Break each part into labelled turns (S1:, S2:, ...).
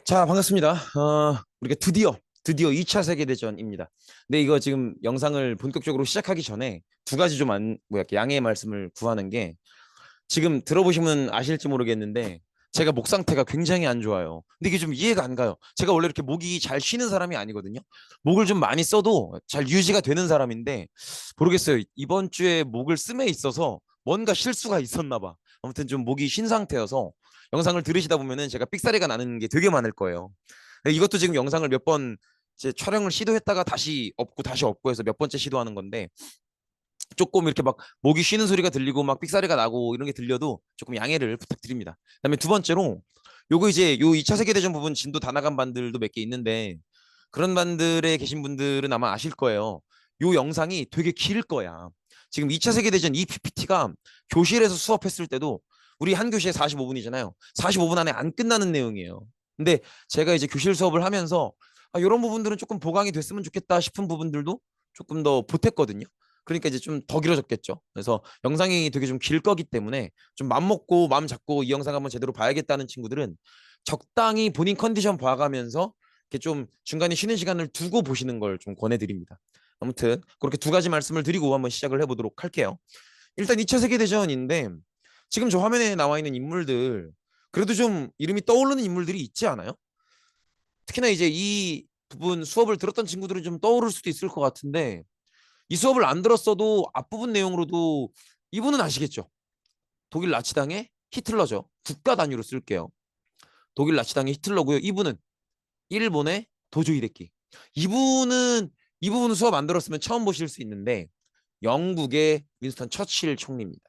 S1: 자, 반갑습니다. 우리가 드디어 2차 세계대전입니다. 근데 이거 지금 영상을 본격적으로 시작하기 전에 두 가지 좀 양해의 말씀을 구하는 게 지금 들어보시면 아실지 모르겠는데 제가 목 상태가 굉장히 안 좋아요. 근데 이게 좀 이해가 안 가요. 제가 원래 이렇게 목이 잘 쉬는 사람이 아니거든요. 목을 좀 많이 써도 잘 유지가 되는 사람인데 모르겠어요. 이번 주에 목을 씀에 있어서 뭔가 실수가 있었나 봐. 아무튼 좀 목이 쉰 상태여서 영상을 들으시다 보면은 제가 삑사리가 나는 게 되게 많을 거예요. 이것도 지금 영상을 몇 번 이제 촬영을 시도했다가 다시 없고 해서 몇 번째 시도하는 건데 조금 이렇게 막 목이 쉬는 소리가 들리고 막 삑사리가 나고 이런 게 들려도 조금 양해를 부탁드립니다. 그다음에 두 번째로 요거 이제 요 2차 세계대전 부분 진도 다 나간 반들도 몇 개 있는데 그런 반들에 계신 분들은 아마 아실 거예요. 요 영상이 되게 길 거야. 지금 2차 세계대전 이 PPT가 교실에서 수업했을 때도 우리 한 교시에 45분이잖아요. 45분 안에 안 끝나는 내용이에요. 근데 제가 이제 교실 수업을 하면서 이런 부분들은 조금 보강이 됐으면 좋겠다 싶은 부분들도 조금 더 보탰거든요. 그러니까 이제 좀 더 길어졌겠죠. 그래서 영상이 되게 좀 길 거기 때문에 좀 맘 먹고 마음 잡고 이 영상 한번 제대로 봐야겠다는 친구들은 적당히 본인 컨디션 봐가면서 이렇게 좀 중간에 쉬는 시간을 두고 보시는 걸 좀 권해드립니다. 아무튼 그렇게 두 가지 말씀을 드리고 한번 시작을 해보도록 할게요. 일단 2차 세계대전인데 지금 저 화면에 나와 있는 인물들 그래도 좀 이름이 떠오르는 인물들이 있지 않아요? 특히나 이제 이 부분 수업을 들었던 친구들은 좀 떠오를 수도 있을 것 같은데 이 수업을 안 들었어도 앞부분 내용으로도 이분은 아시겠죠? 독일 나치당의 히틀러죠. 국가 단위로 쓸게요. 독일 나치당의 히틀러고요. 이분은 일본의 도조 히데키. 이분은 이 부분 수업 안 들었으면 처음 보실 수 있는데 영국의 윈스턴 처칠 총리입니다.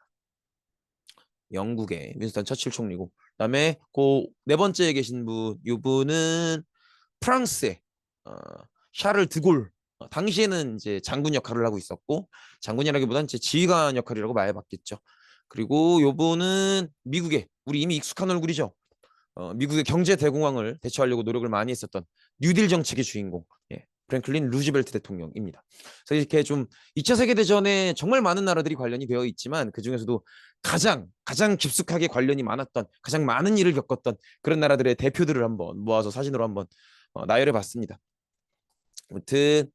S1: 영국의 윈스턴 처칠 총리고 그다음에 그 네 번째에 계신 분 이분은 프랑스의 어, 샤를 드골 당시에는 이제 장군 역할을 하고 있었고 장군이라기보다는 이제 지휘관 역할이라고 말해봤겠죠. 그리고 요분은 미국의 우리 이미 익숙한 얼굴이죠. 미국의 경제 대공황을 대처하려고 노력을 많이 했었던 뉴딜 정책의 주인공 프랭클린 루즈벨트 대통령입니다. 그래서 이렇게 좀 2차 세계대전에 정말 많은 나라들이 관련이 되어 있지만 그 중에서도 가장 깊숙하게 관련이 많았던 가장 많은 일을 겪었던 그런 나라들의 대표들을 한번 모아서 사진으로 한번 나열해 봤습니다. 아무튼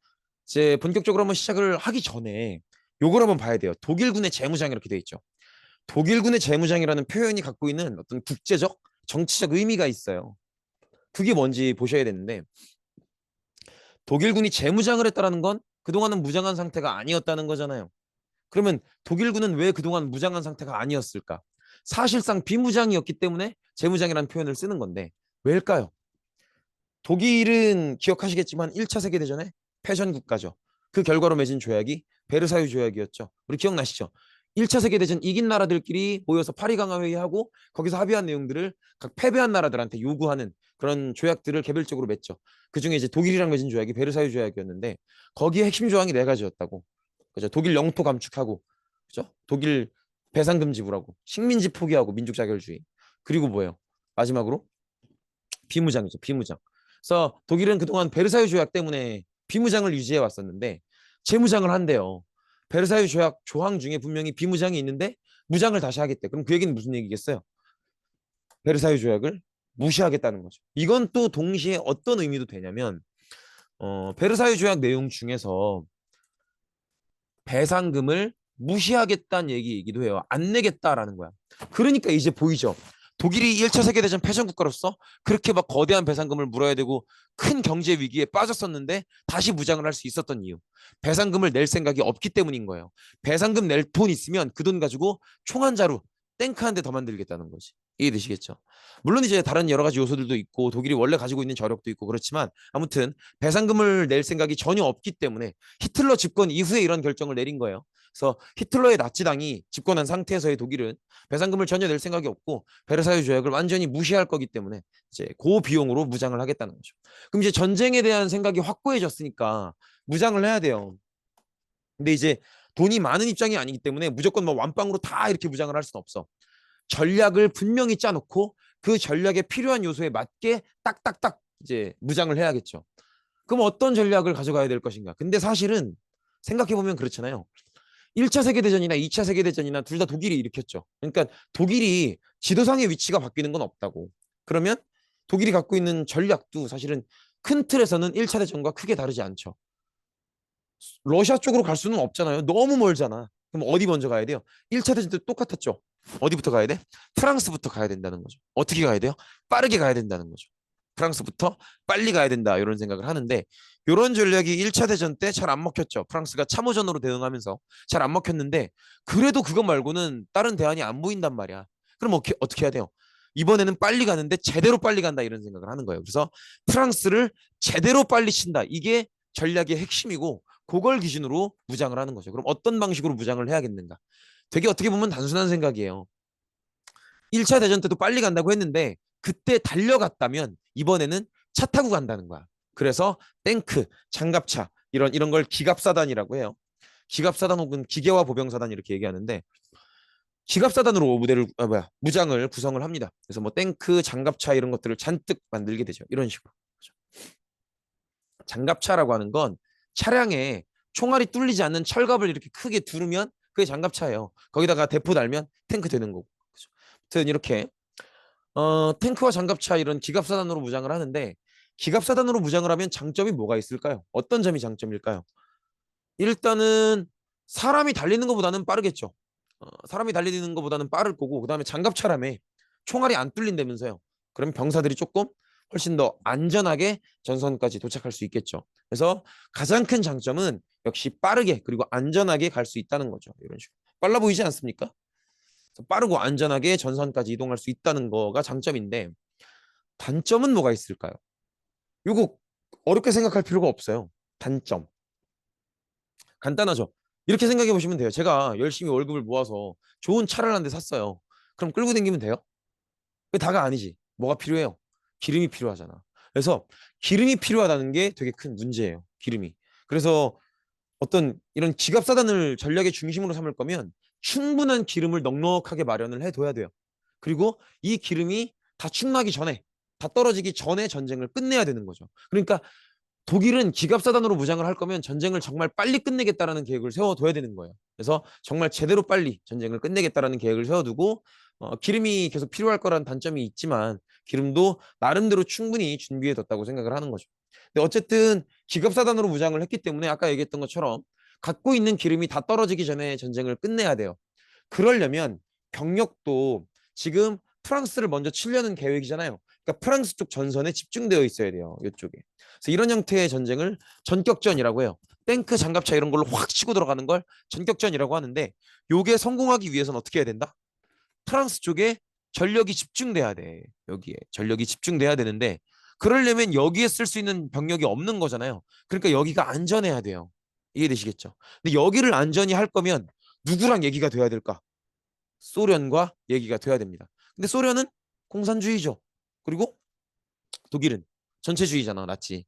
S1: 이제 본격적으로 한번 시작을 하기 전에 요걸 한번 봐야 돼요. 독일군의 재무장 이렇게 돼 있죠. 독일군의 재무장이라는 표현이 갖고 있는 어떤 국제적 정치적 의미가 있어요. 그게 뭔지 보셔야 되는데 독일군이 재무장을 했다라는 건 그동안은 무장한 상태가 아니었다는 거잖아요. 그러면 독일군은 왜 그동안 무장한 상태가 아니었을까? 사실상 비무장이었기 때문에 재무장이라는 표현을 쓰는 건데 왜일까요? 독일은 기억하시겠지만 1차 세계대전의 패전 국가죠. 그 결과로 맺은 조약이 베르사유 조약이었죠. 우리 기억나시죠? 1차 세계대전 이긴 나라들끼리 모여서 파리 강화 회의하고 거기서 합의한 내용들을 각 패배한 나라들한테 요구하는 그런 조약들을 개별적으로 맺죠. 그중에 이제 독일이랑 맺은 조약이 베르사유 조약이었는데 거기에 핵심 조항이 네 가지였다고. 그죠? 독일 영토 감축하고, 그죠? 독일 배상금 지불하고, 식민지 포기하고, 민족 자결주의. 그리고 뭐예요? 마지막으로 비무장이죠. 비무장. 그래서 독일은 그동안 베르사유 조약 때문에 비무장을 유지해 왔었는데 재무장을 한대요. 베르사유 조약 조항 중에 분명히 비무장이 있는데 무장을 다시 하겠대. 그럼 그 얘기는 무슨 얘기겠어요? 베르사유 조약을 무시하겠다는 거죠. 이건 또 동시에 어떤 의미도 되냐면 베르사유 조약 내용 중에서 배상금을 무시하겠다는 얘기이기도 해요. 안 내겠다라는 거야. 그러니까 이제 보이죠. 독일이 1차 세계대전 패전 국가로서 그렇게 막 거대한 배상금을 물어야 되고 큰 경제 위기에 빠졌었는데 다시 무장을 할 수 있었던 이유. 배상금을 낼 생각이 없기 때문인 거예요. 배상금 낼 돈 있으면 그 돈 가지고 총 한 자루 탱크 한 대 더 만들겠다는 거지. 이해되시겠죠? 물론 이제 다른 여러 가지 요소들도 있고 독일이 원래 가지고 있는 저력도 있고 그렇지만 아무튼 배상금을 낼 생각이 전혀 없기 때문에 히틀러 집권 이후에 이런 결정을 내린 거예요. 그래서 히틀러의 나치당이 집권한 상태에서의 독일은 배상금을 전혀 낼 생각이 없고 베르사유 조약을 완전히 무시할 거기 때문에 이제 고비용으로 무장을 하겠다는 거죠. 그럼 이제 전쟁에 대한 생각이 확고해졌으니까 무장을 해야 돼요. 근데 이제 돈이 많은 입장이 아니기 때문에 무조건 뭐 완빵으로 다 이렇게 무장을 할 수는 없어. 전략을 분명히 짜놓고 그 전략에 필요한 요소에 맞게 딱딱딱 이제 무장을 해야겠죠. 그럼 어떤 전략을 가져가야 될 것인가? 근데 사실은 생각해보면 그렇잖아요. 1차 세계대전이나 2차 세계대전이나 둘 다 독일이 일으켰죠. 그러니까 독일이 지도상의 위치가 바뀌는 건 없다고. 그러면 독일이 갖고 있는 전략도 사실은 큰 틀에서는 1차 대전과 크게 다르지 않죠. 러시아 쪽으로 갈 수는 없잖아요. 너무 멀잖아. 그럼 어디 먼저 가야 돼요? 1차 대전 때 똑같았죠. 어디부터 가야 돼? 프랑스부터 가야 된다는 거죠. 어떻게 가야 돼요? 빠르게 가야 된다는 거죠. 프랑스부터 빨리 가야 된다 이런 생각을 하는데 이런 전략이 1차 대전 때 잘 안 먹혔죠. 프랑스가 참호전으로 대응하면서 잘 안 먹혔는데 그래도 그거 말고는 다른 대안이 안 보인단 말이야. 그럼 어떻게 해야 돼요? 이번에는 빨리 가는데 제대로 빨리 간다 이런 생각을 하는 거예요. 그래서 프랑스를 제대로 빨리 친다. 이게 전략의 핵심이고 그걸 기준으로 무장을 하는 거죠. 그럼 어떤 방식으로 무장을 해야겠는가? 되게 어떻게 보면 단순한 생각이에요. 1차 대전 때도 빨리 간다고 했는데 그때 달려갔다면 이번에는 차 타고 간다는 거야. 그래서 탱크, 장갑차 이런 걸 기갑사단이라고 해요. 기갑사단 혹은 기계화 보병사단 이렇게 얘기하는데 기갑사단으로 무장을 구성을 합니다. 그래서 뭐 탱크, 장갑차 이런 것들을 잔뜩 만들게 되죠. 이런 식으로. 장갑차라고 하는 건 차량에 총알이 뚫리지 않는 철갑을 이렇게 크게 두르면 그게 장갑차예요. 거기다가 대포 달면 탱크 되는 거고. 그렇죠? 아무튼 이렇게 탱크와 장갑차 이런 기갑사단으로 무장을 하는데 기갑사단으로 무장을 하면 장점이 뭐가 있을까요? 어떤 점이 장점일까요? 일단은 사람이 달리는 것보다는 빠르겠죠. 사람이 달리는 것보다는 빠를 거고 그다음에 장갑차라며 총알이 안 뚫린다면서요. 그럼 병사들이 조금 훨씬 더 안전하게 전선까지 도착할 수 있겠죠. 그래서 가장 큰 장점은 역시 빠르게 그리고 안전하게 갈 수 있다는 거죠. 이런 식으로. 빨라 보이지 않습니까? 빠르고 안전하게 전선까지 이동할 수 있다는 거가 장점인데 단점은 뭐가 있을까요? 이거 어렵게 생각할 필요가 없어요. 단점. 간단하죠. 이렇게 생각해 보시면 돼요. 제가 열심히 월급을 모아서 좋은 차를 한 대 샀어요. 그럼 끌고 다니면 돼요? 그게 다가 아니지. 뭐가 필요해요? 기름이 필요하잖아. 그래서 기름이 필요하다는 게 되게 큰 문제예요. 기름이. 그래서 어떤 이런 지갑사단을 전략의 중심으로 삼을 거면 충분한 기름을 넉넉하게 마련을 해둬야 돼요. 그리고 이 기름이 다 충나기 전에, 다 떨어지기 전에 전쟁을 끝내야 되는 거죠. 그러니까 독일은 기갑사단으로 무장을 할 거면 전쟁을 정말 빨리 끝내겠다라는 계획을 세워둬야 되는 거예요. 그래서 정말 제대로 빨리 전쟁을 끝내겠다라는 계획을 세워두고 기름이 계속 필요할 거라는 단점이 있지만 기름도 나름대로 충분히 준비해뒀다고 생각을 하는 거죠. 근데 어쨌든 기갑사단으로 무장을 했기 때문에 아까 얘기했던 것처럼 갖고 있는 기름이 다 떨어지기 전에 전쟁을 끝내야 돼요. 그러려면 병력도 지금 프랑스를 먼저 치려는 계획이잖아요. 그러니까 프랑스 쪽 전선에 집중되어 있어야 돼요. 이쪽에. 그래서 이런 형태의 전쟁을 전격전이라고 해요. 탱크, 장갑차 이런 걸로 확 치고 들어가는 걸 전격전이라고 하는데 요게 성공하기 위해서는 어떻게 해야 된다? 프랑스 쪽에 전력이 집중돼야 돼. 여기에 전력이 집중돼야 되는데 그러려면 여기에 쓸 수 있는 병력이 없는 거잖아요. 그러니까 여기가 안전해야 돼요. 이해되시겠죠? 근데 여기를 안전히 할 거면 누구랑 얘기가 돼야 될까? 소련과 얘기가 돼야 됩니다. 근데 소련은 공산주의죠. 그리고 독일은 전체주의잖아, 나치.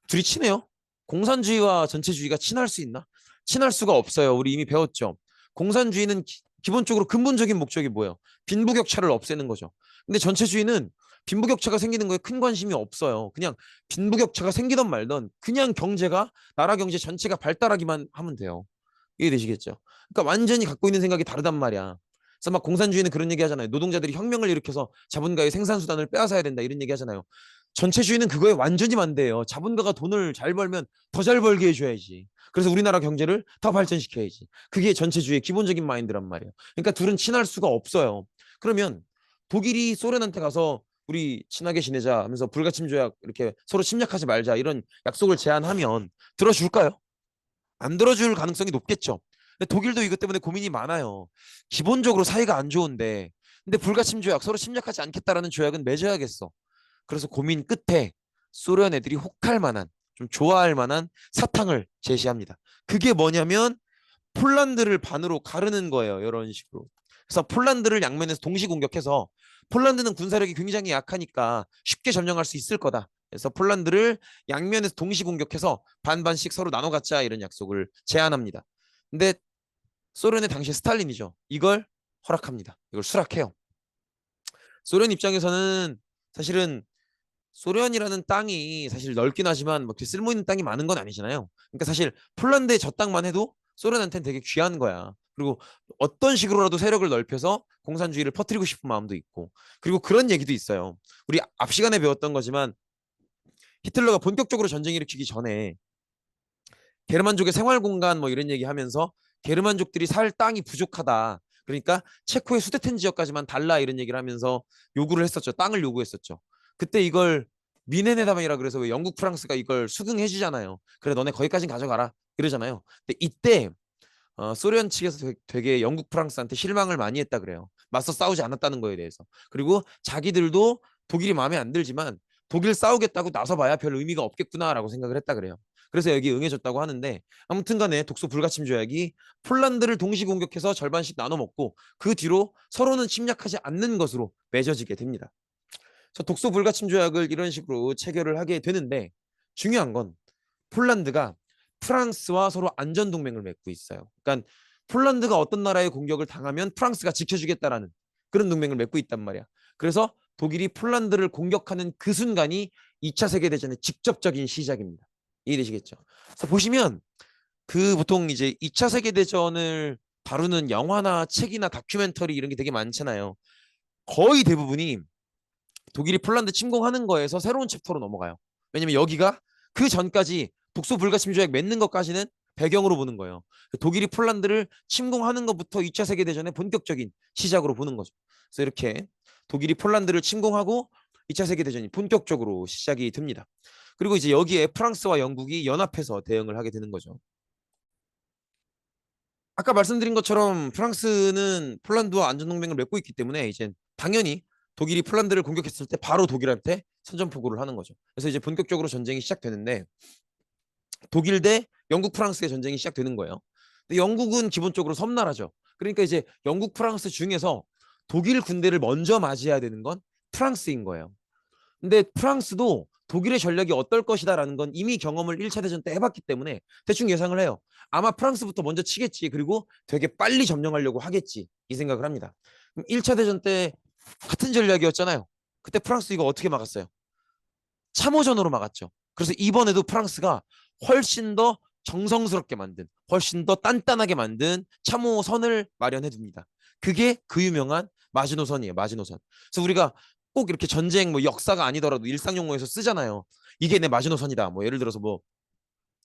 S1: 둘이 친해요. 공산주의와 전체주의가 친할 수 있나? 친할 수가 없어요. 우리 이미 배웠죠. 공산주의는 기본적으로 근본적인 목적이 뭐예요? 빈부격차를 없애는 거죠. 근데 전체주의는 빈부격차가 생기는 거에 큰 관심이 없어요. 그냥 빈부격차가 생기던 말던 그냥 경제가 나라 경제 전체가 발달하기만 하면 돼요. 이해되시겠죠? 그러니까 완전히 갖고 있는 생각이 다르단 말이야. 그래서 막 공산주의는 그런 얘기 하잖아요. 노동자들이 혁명을 일으켜서 자본가의 생산수단을 빼앗아야 된다 이런 얘기 하잖아요. 전체주의는 그거에 완전히 반대예요. 자본가가 돈을 잘 벌면 더 잘 벌게 해줘야지. 그래서 우리나라 경제를 더 발전시켜야지. 그게 전체주의의 기본적인 마인드란 말이에요. 그러니까 둘은 친할 수가 없어요. 그러면 독일이 소련한테 가서 우리 친하게 지내자 하면서 불가침 조약 이렇게 서로 침략하지 말자 이런 약속을 제안하면 들어줄까요? 안 들어줄 가능성이 높겠죠. 근데 독일도 이것 때문에 고민이 많아요. 기본적으로 사이가 안 좋은데 근데 불가침 조약 서로 침략하지 않겠다라는 조약은 맺어야겠어. 그래서 고민 끝에 소련 애들이 혹할 만한 좀 좋아할 만한 사탕을 제시합니다. 그게 뭐냐면 폴란드를 반으로 가르는 거예요. 이런 식으로. 그래서 폴란드를 양면에서 동시 공격해서 폴란드는 군사력이 굉장히 약하니까 쉽게 점령할 수 있을 거다. 그래서 폴란드를 양면에서 동시 공격해서 반반씩 서로 나눠 갖자 이런 약속을 제안합니다. 근데 소련의 당시 스탈린이죠. 이걸 허락합니다. 이걸 수락해요. 소련 입장에서는 사실은 소련이라는 땅이 사실 넓긴 하지만 뭐 쓸모 있는 땅이 많은 건 아니잖아요. 그러니까 사실 폴란드의 저 땅만 해도 소련한테는 되게 귀한 거야. 그리고 어떤 식으로라도 세력을 넓혀서 공산주의를 퍼뜨리고 싶은 마음도 있고, 그리고 그런 얘기도 있어요. 우리 앞 시간에 배웠던 거지만 히틀러가 본격적으로 전쟁 일으키기 전에 게르만족의 생활 공간 뭐 이런 얘기하면서 게르만족들이 살 땅이 부족하다. 그러니까 체코의 수데텐 지역까지만 달라 이런 얘기를 하면서 요구를 했었죠. 땅을 요구했었죠. 그때 이걸 미네네담이라 그래서 왜 영국 프랑스가 이걸 수긍해 주잖아요. 그래 너네 거기까진 가져가라 이러잖아요. 근데 이때 소련 측에서 되게 영국 프랑스한테 실망을 많이 했다 그래요. 맞서 싸우지 않았다는 거에 대해서. 그리고 자기들도 독일이 마음에 안 들지만 독일 싸우겠다고 나서봐야 별 의미가 없겠구나라고 생각을 했다 그래요. 그래서 여기 응해줬다고 하는데 아무튼 간에 독소 불가침 조약이 폴란드를 동시 공격해서 절반씩 나눠 먹고 그 뒤로 서로는 침략하지 않는 것으로 맺어지게 됩니다. 그래서 독소 불가침 조약을 이런 식으로 체결을 하게 되는데 중요한 건 폴란드가 프랑스와 서로 안전 동맹을 맺고 있어요. 그러니까 폴란드가 어떤 나라의 공격을 당하면 프랑스가 지켜주겠다라는 그런 동맹을 맺고 있단 말이야. 그래서 독일이 폴란드를 공격하는 그 순간이 2차 세계대전의 직접적인 시작입니다. 이해되시겠죠? 그래서 보시면 그 보통 이제 2차 세계대전을 다루는 영화나 책이나 다큐멘터리 이런 게 되게 많잖아요. 거의 대부분이 독일이 폴란드 침공하는 거에서 새로운 챕터로 넘어가요. 왜냐면 여기가 그 전까지 독소 불가침 조약 맺는 것까지는 배경으로 보는 거예요. 독일이 폴란드를 침공하는 것부터 2차 세계대전의 본격적인 시작으로 보는 거죠. 그래서 이렇게 독일이 폴란드를 침공하고 2차 세계대전이 본격적으로 시작이 됩니다. 그리고 이제 여기에 프랑스와 영국이 연합해서 대응을 하게 되는 거죠. 아까 말씀드린 것처럼 프랑스는 폴란드와 안전동맹을 맺고 있기 때문에 이제 당연히 독일이 폴란드를 공격했을 때 바로 독일한테 선전포고를 하는 거죠. 그래서 이제 본격적으로 전쟁이 시작되는데 독일 대 영국 프랑스의 전쟁이 시작되는 거예요. 근데 영국은 기본적으로 섬나라죠. 그러니까 이제 영국 프랑스 중에서 독일 군대를 먼저 맞이해야 되는 건 프랑스인 거예요. 근데 프랑스도 독일의 전략이 어떨 것이다라는 건 이미 경험을 1차 대전 때 해봤기 때문에 대충 예상을 해요. 아마 프랑스부터 먼저 치겠지. 그리고 되게 빨리 점령하려고 하겠지. 이 생각을 합니다. 그럼 1차 대전 때 같은 전략이었잖아요. 그때 프랑스 이거 어떻게 막았어요? 참호전으로 막았죠. 그래서 이번에도 프랑스가 훨씬 더 정성스럽게 만든, 훨씬 더 단단하게 만든 참호선을 마련해 둡니다. 그게 그 유명한 마지노선이에요. 마지노선. 그래서 우리가 꼭 이렇게 전쟁 뭐 역사가 아니더라도 일상 용어에서 쓰잖아요. 이게 내 마지노선이다. 뭐 예를 들어서 뭐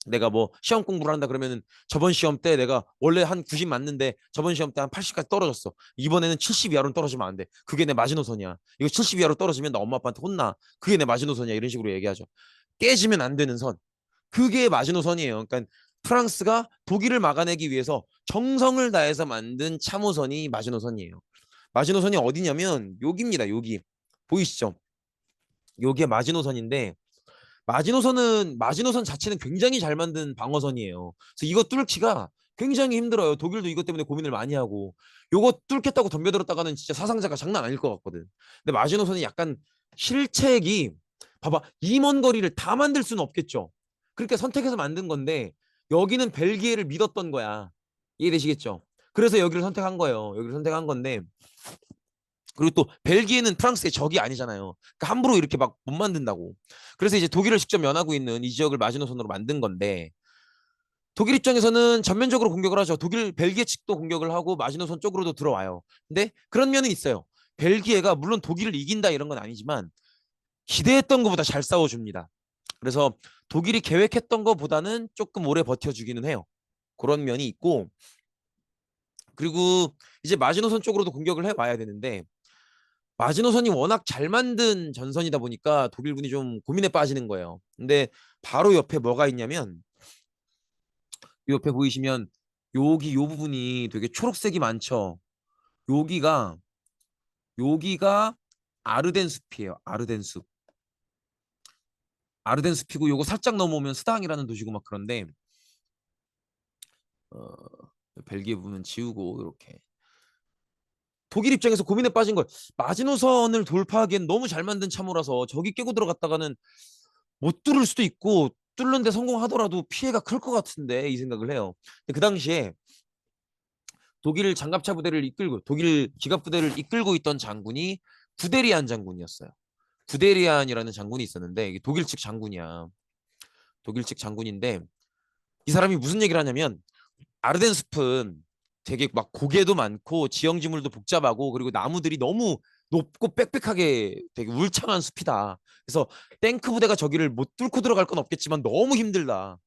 S1: 내가 뭐 시험 공부를 한다 그러면은 저번 시험 때 내가 원래 한 90 맞는데 저번 시험 때 한 80까지 떨어졌어. 이번에는 70 이하로 떨어지면 안 돼. 그게 내 마지노선이야. 이거 70 이하로 떨어지면 나 엄마 아빠한테 혼나. 그게 내 마지노선이야. 이런 식으로 얘기하죠. 깨지면 안 되는 선. 그게 마지노선이에요. 그러니까 프랑스가 독일을 막아내기 위해서 정성을 다해서 만든 참호선이 마지노선이에요. 마지노선이 어디냐면 여기입니다. 여기. 보이시죠? 여기에 마지노선인데 마지노선 자체는 굉장히 잘 만든 방어선이에요. 그래서 이거 뚫기가 굉장히 힘들어요. 독일도 이것 때문에 고민을 많이 하고 요거 뚫겠다고 덤벼들었다가는 진짜 사상자가 장난 아닐 것 같거든. 근데 마지노선이 약간 실책이 봐봐 이 먼 거리를 다 만들 수는 없겠죠. 그러니까 선택해서 만든 건데 여기는 벨기에를 믿었던 거야. 이해되시겠죠? 그래서 여기를 선택한 거예요. 여기를 선택한 건데 그리고 또 벨기에는 프랑스의 적이 아니잖아요. 그러니까 함부로 이렇게 막 못 만든다고. 그래서 이제 독일을 직접 면하고 있는 이 지역을 마지노선으로 만든 건데 독일 입장에서는 전면적으로 공격을 하죠. 독일 벨기에 측도 공격을 하고 마지노선 쪽으로도 들어와요. 근데 그런 면은 있어요. 벨기에가 물론 독일을 이긴다 이런 건 아니지만 기대했던 것보다 잘 싸워줍니다. 그래서 독일이 계획했던 것보다는 조금 오래 버텨주기는 해요. 그런 면이 있고 그리고 이제 마지노선 쪽으로도 공격을 해와야 되는데 마지노선이 워낙 잘 만든 전선이다 보니까 독일군이 좀 고민에 빠지는 거예요. 근데 바로 옆에 뭐가 있냐면 옆에 보이시면 여기 요 부분이 되게 초록색이 많죠. 여기가 여기가 아르덴 숲이에요. 아르덴 숲. 아르덴 숲이고 요거 살짝 넘어오면 스당이라는 도시고 막 그런데 어, 벨기에 부분은 지우고 이렇게 독일 입장에서 고민에 빠진 걸 마지노선을 돌파하기엔 너무 잘 만든 참호라서 저기 깨고 들어갔다가는 못 뚫을 수도 있고 뚫는데 성공하더라도 피해가 클 것 같은데 이 생각을 해요. 근데 그 당시에 독일 장갑차 부대를 이끌고 독일 기갑 부대를 이끌고 있던 장군이 구데리안 장군이었어요. 구데리안이라는 장군이 있었는데 이게 독일 측 장군이야. 독일 측 장군인데 이 사람이 무슨 얘기를 하냐면 아르덴 숲은 되게 막 고개도 많고 지형지물도 복잡하고 그리고 나무들이 너무 높고 빽빽하게 되게 울창한 숲이다. 그래서 탱크 부대가 저기를 못 뚫고 들어갈 건 없겠지만 너무 힘들다.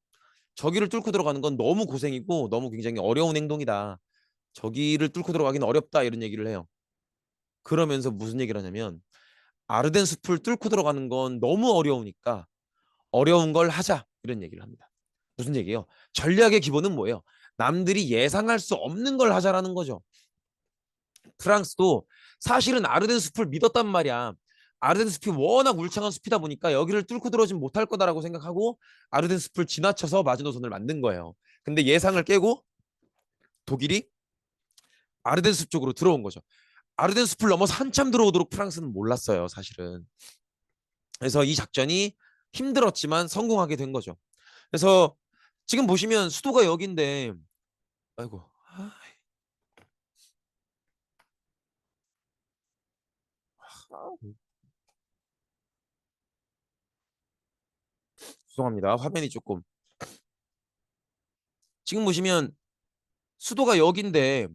S1: 저기를 뚫고 들어가는 건 너무 고생이고 너무 굉장히 어려운 행동이다. 저기를 뚫고 들어가기는 어렵다 이런 얘기를 해요. 그러면서 무슨 얘기를 하냐면 아르덴 숲을 뚫고 들어가는 건 너무 어려우니까 어려운 걸 하자 이런 얘기를 합니다. 무슨 얘기예요? 전략의 기본은 뭐예요? 남들이 예상할 수 없는 걸 하자라는 거죠. 프랑스도 사실은 아르덴 숲을 믿었단 말이야. 아르덴 숲이 워낙 울창한 숲이다 보니까 여기를 뚫고 들어오진 못할 거다라고 생각하고 아르덴 숲을 지나쳐서 마지노선을 만든 거예요. 근데 예상을 깨고 독일이 아르덴 숲 쪽으로 들어온 거죠. 아르덴 숲을 넘어서 한참 들어오도록 프랑스는 몰랐어요, 사실은. 그래서 이 작전이 힘들었지만 성공하게 된 거죠. 그래서 지금 보시면 수도가 여기인데, 아이고, 죄송합니다. 화면이 조금. 지금 보시면 수도가 여기인데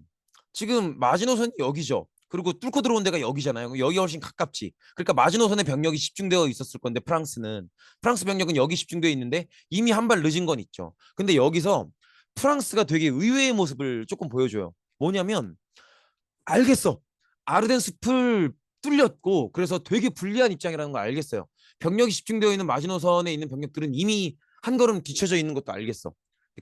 S1: 지금 마지노선이 여기죠. 그리고 뚫고 들어온 데가 여기잖아요. 여기 훨씬 가깝지. 그러니까 마지노선에 병력이 집중되어 있었을 건데 프랑스 병력은 여기 집중되어 있는데 이미 한 발 늦은 건 있죠. 근데 여기서 프랑스가 되게 의외의 모습을 조금 보여줘요. 뭐냐면 알겠어. 아르덴 숲을 뚫렸고 그래서 되게 불리한 입장이라는 걸 알겠어요. 병력이 집중되어 있는 마지노선에 있는 병력들은 이미 한 걸음 뒤쳐져 있는 것도 알겠어.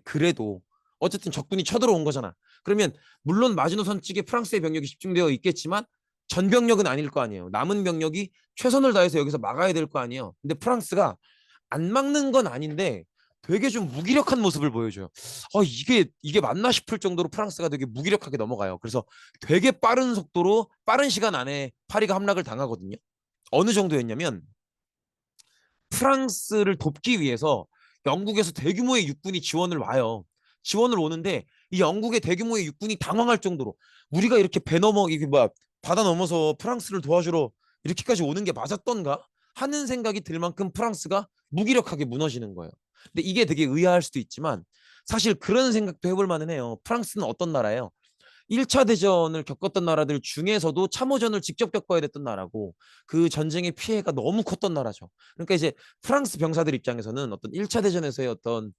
S1: 그래도 어쨌든 적군이 쳐들어온 거잖아. 그러면 물론 마지노선 측에 프랑스의 병력이 집중되어 있겠지만 전 병력은 아닐 거 아니에요. 남은 병력이 최선을 다해서 여기서 막아야 될 거 아니에요. 근데 프랑스가 안 막는 건 아닌데 되게 좀 무기력한 모습을 보여줘요. 이게 맞나 싶을 정도로 프랑스가 되게 무기력하게 넘어가요. 그래서 되게 빠른 속도로 빠른 시간 안에 파리가 함락을 당하거든요. 어느 정도였냐면 프랑스를 돕기 위해서 영국에서 대규모의 육군이 지원을 와요. 지원을 오는데 이 영국의 대규모의 육군이 당황할 정도로 우리가 이렇게 배 넘어 이게 뭐 바다 넘어서 프랑스를 도와주러 이렇게까지 오는 게 맞았던가 하는 생각이 들 만큼 프랑스가 무기력하게 무너지는 거예요. 근데 이게 되게 의아할 수도 있지만 사실 그런 생각도 해볼 만은 해요. 프랑스는 어떤 나라예요? 1차 대전을 겪었던 나라들 중에서도 참호전을 직접 겪어야 됐던 나라고 그 전쟁의 피해가 너무 컸던 나라죠. 그러니까 이제 프랑스 병사들 입장에서는 어떤 1차 대전에서의 어떤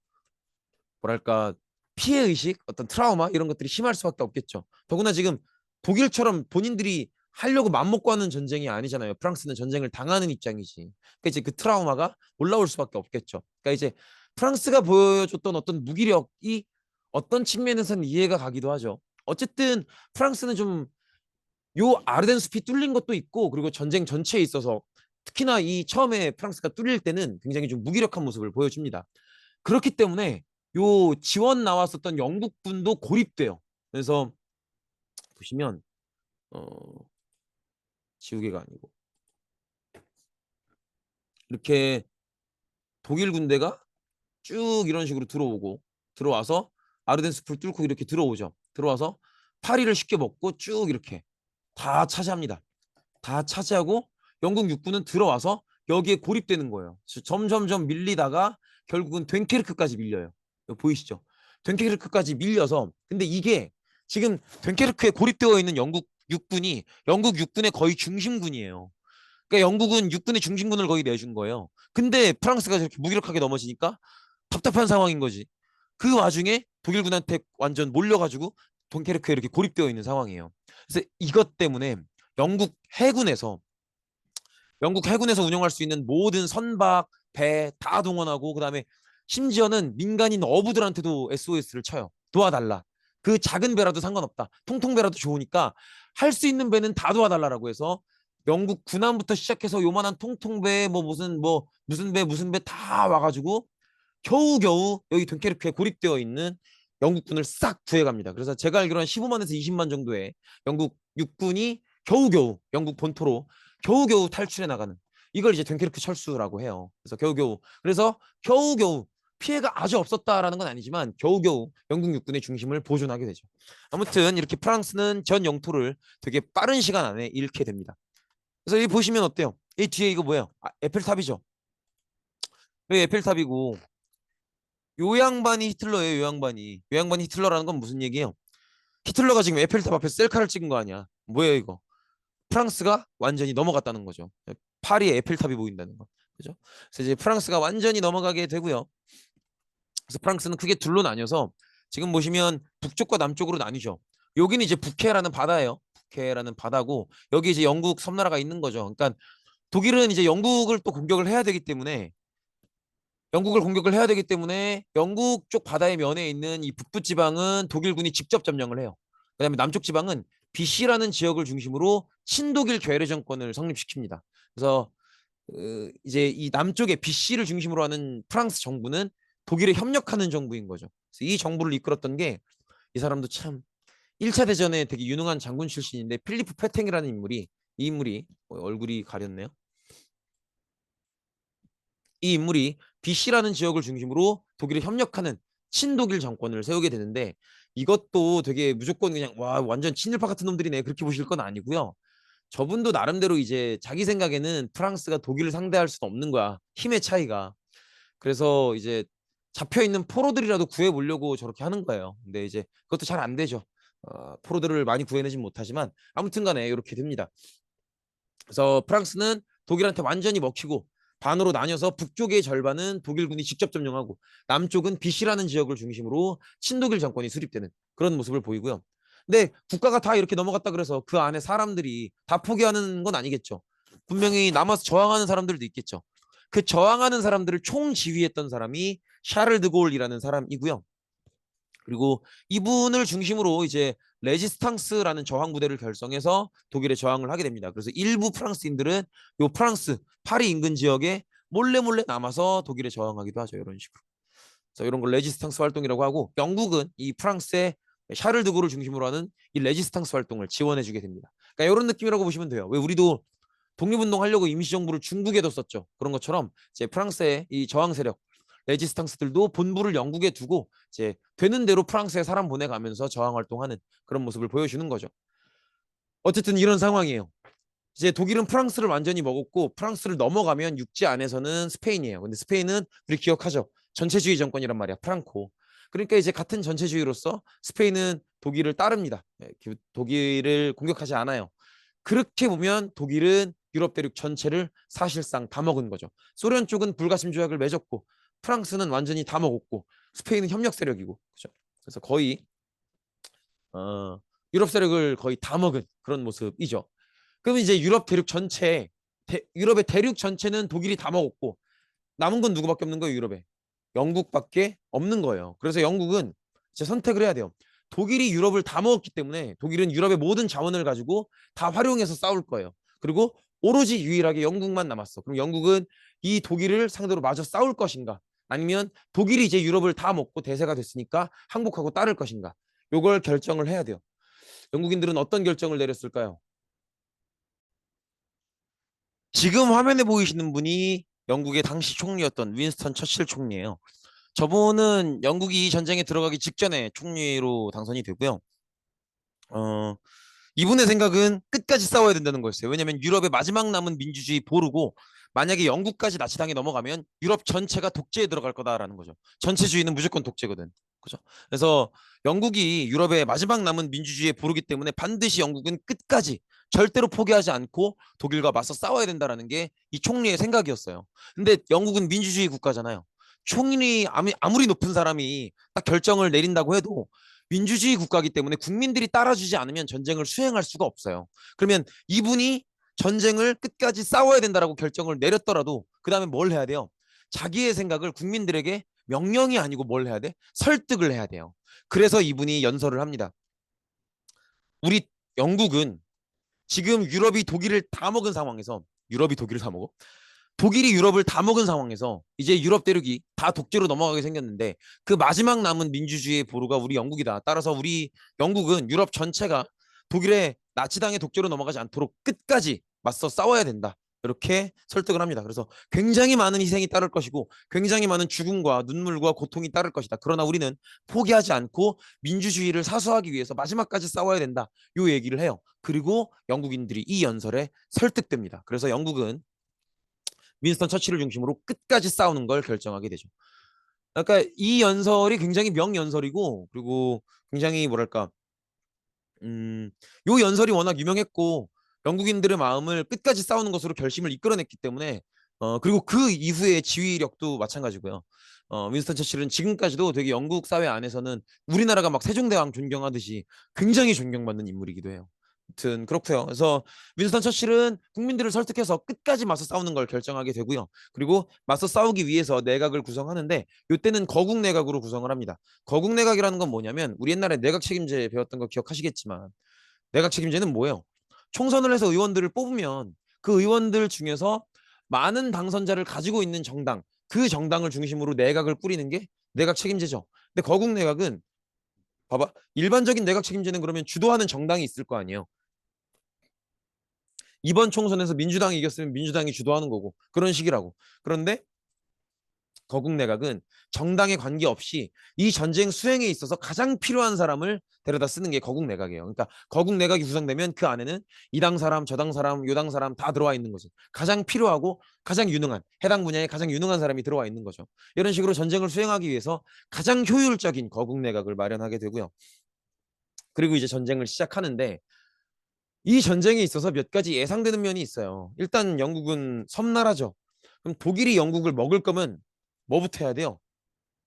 S1: 뭐랄까 피해 의식, 어떤 트라우마 이런 것들이 심할 수밖에 없겠죠. 더구나 지금 독일처럼 본인들이 하려고 맘먹고 하는 전쟁이 아니잖아요. 프랑스는 전쟁을 당하는 입장이지. 그러니까 이제 그 트라우마가 올라올 수밖에 없겠죠. 그러니까 이제 프랑스가 보여줬던 어떤 무기력이 어떤 측면에서는 이해가 가기도 하죠. 어쨌든 프랑스는 좀 요 아르덴 숲이 뚫린 것도 있고 그리고 전쟁 전체에 있어서 특히나 이 처음에 프랑스가 뚫릴 때는 굉장히 좀 무기력한 모습을 보여줍니다. 그렇기 때문에 요 지원 나왔었던 영국군도 고립돼요. 그래서 보시면 어, 지우개가 아니고 이렇게 독일 군대가 쭉 이런 식으로 들어오고 들어와서 아르덴 숲을 뚫고 이렇게 들어오죠. 들어와서 파리를 쉽게 먹고 쭉 이렇게 다 차지합니다. 다 차지하고 영국 육군은 들어와서 여기에 고립되는 거예요. 점점점 밀리다가 결국은 됭케르크까지 밀려요. 이거 보이시죠? 됭케르크까지 밀려서 근데 이게 지금 됭케르크에 고립되어 있는 영국 육군이 영국 육군의 거의 중심군이에요. 그러니까 영국은 육군의 중심군을 거의 내준 거예요. 근데 프랑스가 저렇게 무기력하게 넘어지니까 답답한 상황인 거지. 그 와중에 독일군한테 완전 몰려가지고 됭케르크에 이렇게 고립되어 있는 상황이에요. 그래서 이것 때문에 영국 해군에서 영국 해군에서 운영할 수 있는 모든 선박, 배 다 동원하고 그다음에 심지어는 민간인 어부들한테도 SOS를 쳐요. 도와달라. 그 작은 배라도 상관없다. 통통배라도 좋으니까 할 수 있는 배는 다 도와달라라고 해서 영국 군함부터 시작해서 요만한 통통배 무슨 배 다 와가지고 겨우겨우 여기 됭케르크에 고립되어 있는 영국군을 싹 구해갑니다. 그래서 제가 알기로는 15만에서 20만 정도의 영국 육군이 겨우겨우 영국 본토로 겨우겨우 탈출해 나가는 이걸 이제 됭케르크 철수라고 해요. 그래서 겨우겨우 피해가 아주 없었다라는 건 아니지만 겨우겨우 영국 육군의 중심을 보존하게 되죠. 아무튼 이렇게 프랑스는 전 영토를 되게 빠른 시간 안에 잃게 됩니다. 그래서 이 보시면 어때요? 이 뒤에 이거 뭐예요? 에펠탑이죠. 여기 에펠탑이고 요 양반이 히틀러예요. 요 양반이 히틀러라는 건 무슨 얘기예요? 히틀러가 지금 에펠탑 앞에 셀카를 찍은 거 아니야? 뭐예요 이거? 프랑스가 완전히 넘어갔다는 거죠. 파리에 에펠탑이 보인다는 거. 그죠? 그래서 이제 프랑스가 완전히 넘어가게 되고요. 그래서 프랑스는 크게 둘로 나뉘어서 지금 보시면 북쪽과 남쪽으로 나뉘죠. 여기는 이제 북해라는 바다예요. 북해라는 바다고 여기 이제 영국 섬나라가 있는 거죠. 그러니까 독일은 이제 영국을 또 공격을 해야 되기 때문에 영국 쪽 바다의 면에 있는 이 북부 지방은 독일군이 직접 점령을 해요. 그다음에 남쪽 지방은 BC라는 지역을 중심으로 친독일 괴뢰 정권을 성립시킵니다. 그래서 이제 이 남쪽에 BC를 중심으로 하는 프랑스 정부는 독일에 협력하는 정부인 거죠. 그래서 이 정부를 이끌었던 게 이 사람도 참 1차 대전에 되게 유능한 장군 출신인데 필리프 페탱이라는 인물이 이 인물이 얼굴이 가렸네요. 이 인물이 BC라는 지역을 중심으로 독일에 협력하는 친독일 정권을 세우게 되는데 이것도 되게 무조건 그냥 와 완전 친일파 같은 놈들이네 그렇게 보실 건 아니고요. 저분도 나름대로 이제 자기 생각에는 프랑스가 독일을 상대할 수는 없는 거야. 힘의 차이가. 그래서 이제 잡혀 있는 포로들이라도 구해 보려고 저렇게 하는 거예요. 근데 이제 그것도 잘 안 되죠. 포로들을 많이 구해내진 못하지만 아무튼 간에 이렇게 됩니다. 그래서 프랑스는 독일한테 완전히 먹히고 반으로 나뉘어서 북쪽의 절반은 독일군이 직접 점령하고 남쪽은 비시라는 지역을 중심으로 친독일 정권이 수립되는 그런 모습을 보이고요. 근데 국가가 다 이렇게 넘어갔다 그래서 그 안에 사람들이 다 포기하는 건 아니겠죠. 분명히 남아서 저항하는 사람들도 있겠죠. 그 저항하는 사람들을 총지휘했던 사람이 샤를 드골이라는 사람이고요. 그리고 이분을 중심으로 이제 레지스탕스라는 저항 부대를 결성해서 독일에 저항을 하게 됩니다. 그래서 일부 프랑스인들은 요 프랑스 파리 인근 지역에 몰래 몰래 남아서 독일에 저항하기도 하죠. 이런 식으로. 그래서 이런 걸 레지스탕스 활동이라고 하고 영국은 이 프랑스의 샤를 드고를 중심으로 하는 이 레지스탕스 활동을 지원해주게 됩니다. 그러니까 이런 느낌이라고 보시면 돼요. 왜 우리도 독립운동 하려고 임시정부를 중국에 뒀었죠. 그런 것처럼 이제 프랑스의 이 저항 세력 레지스탕스들도 본부를 영국에 두고 이제 되는 대로 프랑스에 사람 보내가면서 저항 활동하는 그런 모습을 보여주는 거죠. 어쨌든 이런 상황이에요. 이제 독일은 프랑스를 완전히 먹었고 프랑스를 넘어가면 육지 안에서는 스페인이에요. 근데 스페인은 우리 기억하죠. 전체주의 정권이란 말이야. 프랑코. 그러니까 이제 같은 전체주의로서 스페인은 독일을 따릅니다. 독일을 공격하지 않아요. 그렇게 보면 독일은 유럽 대륙 전체를 사실상 다 먹은 거죠. 소련 쪽은 불가침 조약을 맺었고 프랑스는 완전히 다 먹었고 스페인은 협력 세력이고 그렇죠. 그래서 거의 어, 유럽 세력을 거의 다 먹은 그런 모습이죠. 그럼 이제 유럽 대륙 전체 유럽의 대륙 전체는 독일이 다 먹었고 남은 건 누구밖에 없는 거예요, 유럽에. 영국밖에 없는 거예요. 그래서 영국은 이제 선택을 해야 돼요. 독일이 유럽을 다 먹었기 때문에 독일은 유럽의 모든 자원을 가지고 다 활용해서 싸울 거예요. 그리고 오로지 유일하게 영국만 남았어. 그럼 영국은 이 독일을 상대로 마저 싸울 것인가? 아니면 독일이 이제 유럽을 다 먹고 대세가 됐으니까 항복하고 따를 것인가? 요걸 결정을 해야 돼요. 영국인들은 어떤 결정을 내렸을까요? 지금 화면에 보이시는 분이 영국의 당시 총리였던 윈스턴 처칠 총리예요. 저분은 영국이 이 전쟁에 들어가기 직전에 총리로 당선이 되고요. 어, 이분의 생각은 끝까지 싸워야 된다는 거였어요. 왜냐하면 유럽의 마지막 남은 민주주의 보루고 만약에 영국까지 나치당에 넘어가면 유럽 전체가 독재에 들어갈 거다라는 거죠. 전체주의는 무조건 독재거든. 그죠? 그래서 영국이 유럽의 마지막 남은 민주주의에 보루기 때문에 반드시 영국은 끝까지 절대로 포기하지 않고 독일과 맞서 싸워야 된다라는 게 이 총리의 생각이었어요. 근데 영국은 민주주의 국가잖아요. 총리 아무리 높은 사람이 딱 결정을 내린다고 해도 민주주의 국가이기 때문에 국민들이 따라주지 않으면 전쟁을 수행할 수가 없어요. 그러면 이분이 전쟁을 끝까지 싸워야 된다라고 결정을 내렸더라도 그 다음에 뭘 해야 돼요? 자기의 생각을 국민들에게 명령이 아니고 뭘 해야 돼? 설득을 해야 돼요. 그래서 이분이 연설을 합니다. 우리 영국은 지금 유럽이 독일을 다 먹은 상황에서 유럽이 독일을 다 먹어? 독일이 유럽을 다 먹은 상황에서 이제 유럽 대륙이 다 독재로 넘어가게 생겼는데 그 마지막 남은 민주주의의 보루가 우리 영국이다. 따라서 우리 영국은 유럽 전체가 독일의 나치당의 독재로 넘어가지 않도록 끝까지 맞서 싸워야 된다. 이렇게 설득을 합니다. 그래서 굉장히 많은 희생이 따를 것이고 굉장히 많은 죽음과 눈물과 고통이 따를 것이다. 그러나 우리는 포기하지 않고 민주주의를 사수하기 위해서 마지막까지 싸워야 된다. 요 얘기를 해요. 그리고 영국인들이 이 연설에 설득됩니다. 그래서 영국은 윈스턴 처칠을 중심으로 끝까지 싸우는 걸 결정하게 되죠. 그러니까 이 연설이 굉장히 명연설이고 그리고 굉장히 뭐랄까 요 연설이 워낙 유명했고 영국인들의 마음을 끝까지 싸우는 것으로 결심을 이끌어냈기 때문에 그리고 그 이후의 지휘력도 마찬가지고요. 윈스턴 처칠은 지금까지도 되게 영국 사회 안에서는 우리나라가 막 세종대왕 존경하듯이 굉장히 존경받는 인물이기도 해요. 아무튼 그렇고요. 그래서 윈스턴 처칠은 국민들을 설득해서 끝까지 맞서 싸우는 걸 결정하게 되고요. 그리고 맞서 싸우기 위해서 내각을 구성하는데 이때는 거국 내각으로 구성을 합니다. 거국 내각이라는 건 뭐냐면 우리 옛날에 내각 책임제 배웠던 거 기억하시겠지만 내각 책임제는 뭐예요? 총선을 해서 의원들을 뽑으면 그 의원들 중에서 많은 당선자를 가지고 있는 정당, 그 정당을 중심으로 내각을 꾸리는 게 내각 책임제죠. 근데 거국 내각은 봐봐. 일반적인 내각 책임제는 그러면 주도하는 정당이 있을 거 아니에요. 이번 총선에서 민주당이 이겼으면 민주당이 주도하는 거고 그런 식이라고. 그런데 거국 내각은 정당에 관계없이 이 전쟁 수행에 있어서 가장 필요한 사람을 데려다 쓰는 게 거국 내각이에요. 그러니까 거국 내각이 구성되면 그 안에는 이 당 사람, 저 당 사람, 요 당 사람 다 들어와 있는 거죠. 가장 필요하고 가장 유능한 해당 분야에 가장 유능한 사람이 들어와 있는 거죠. 이런 식으로 전쟁을 수행하기 위해서 가장 효율적인 거국 내각을 마련하게 되고요. 그리고 이제 전쟁을 시작하는데 이 전쟁에 있어서 몇 가지 예상되는 면이 있어요. 일단 영국은 섬나라죠. 그럼 독일이 영국을 먹을 거면 뭐부터 해야 돼요?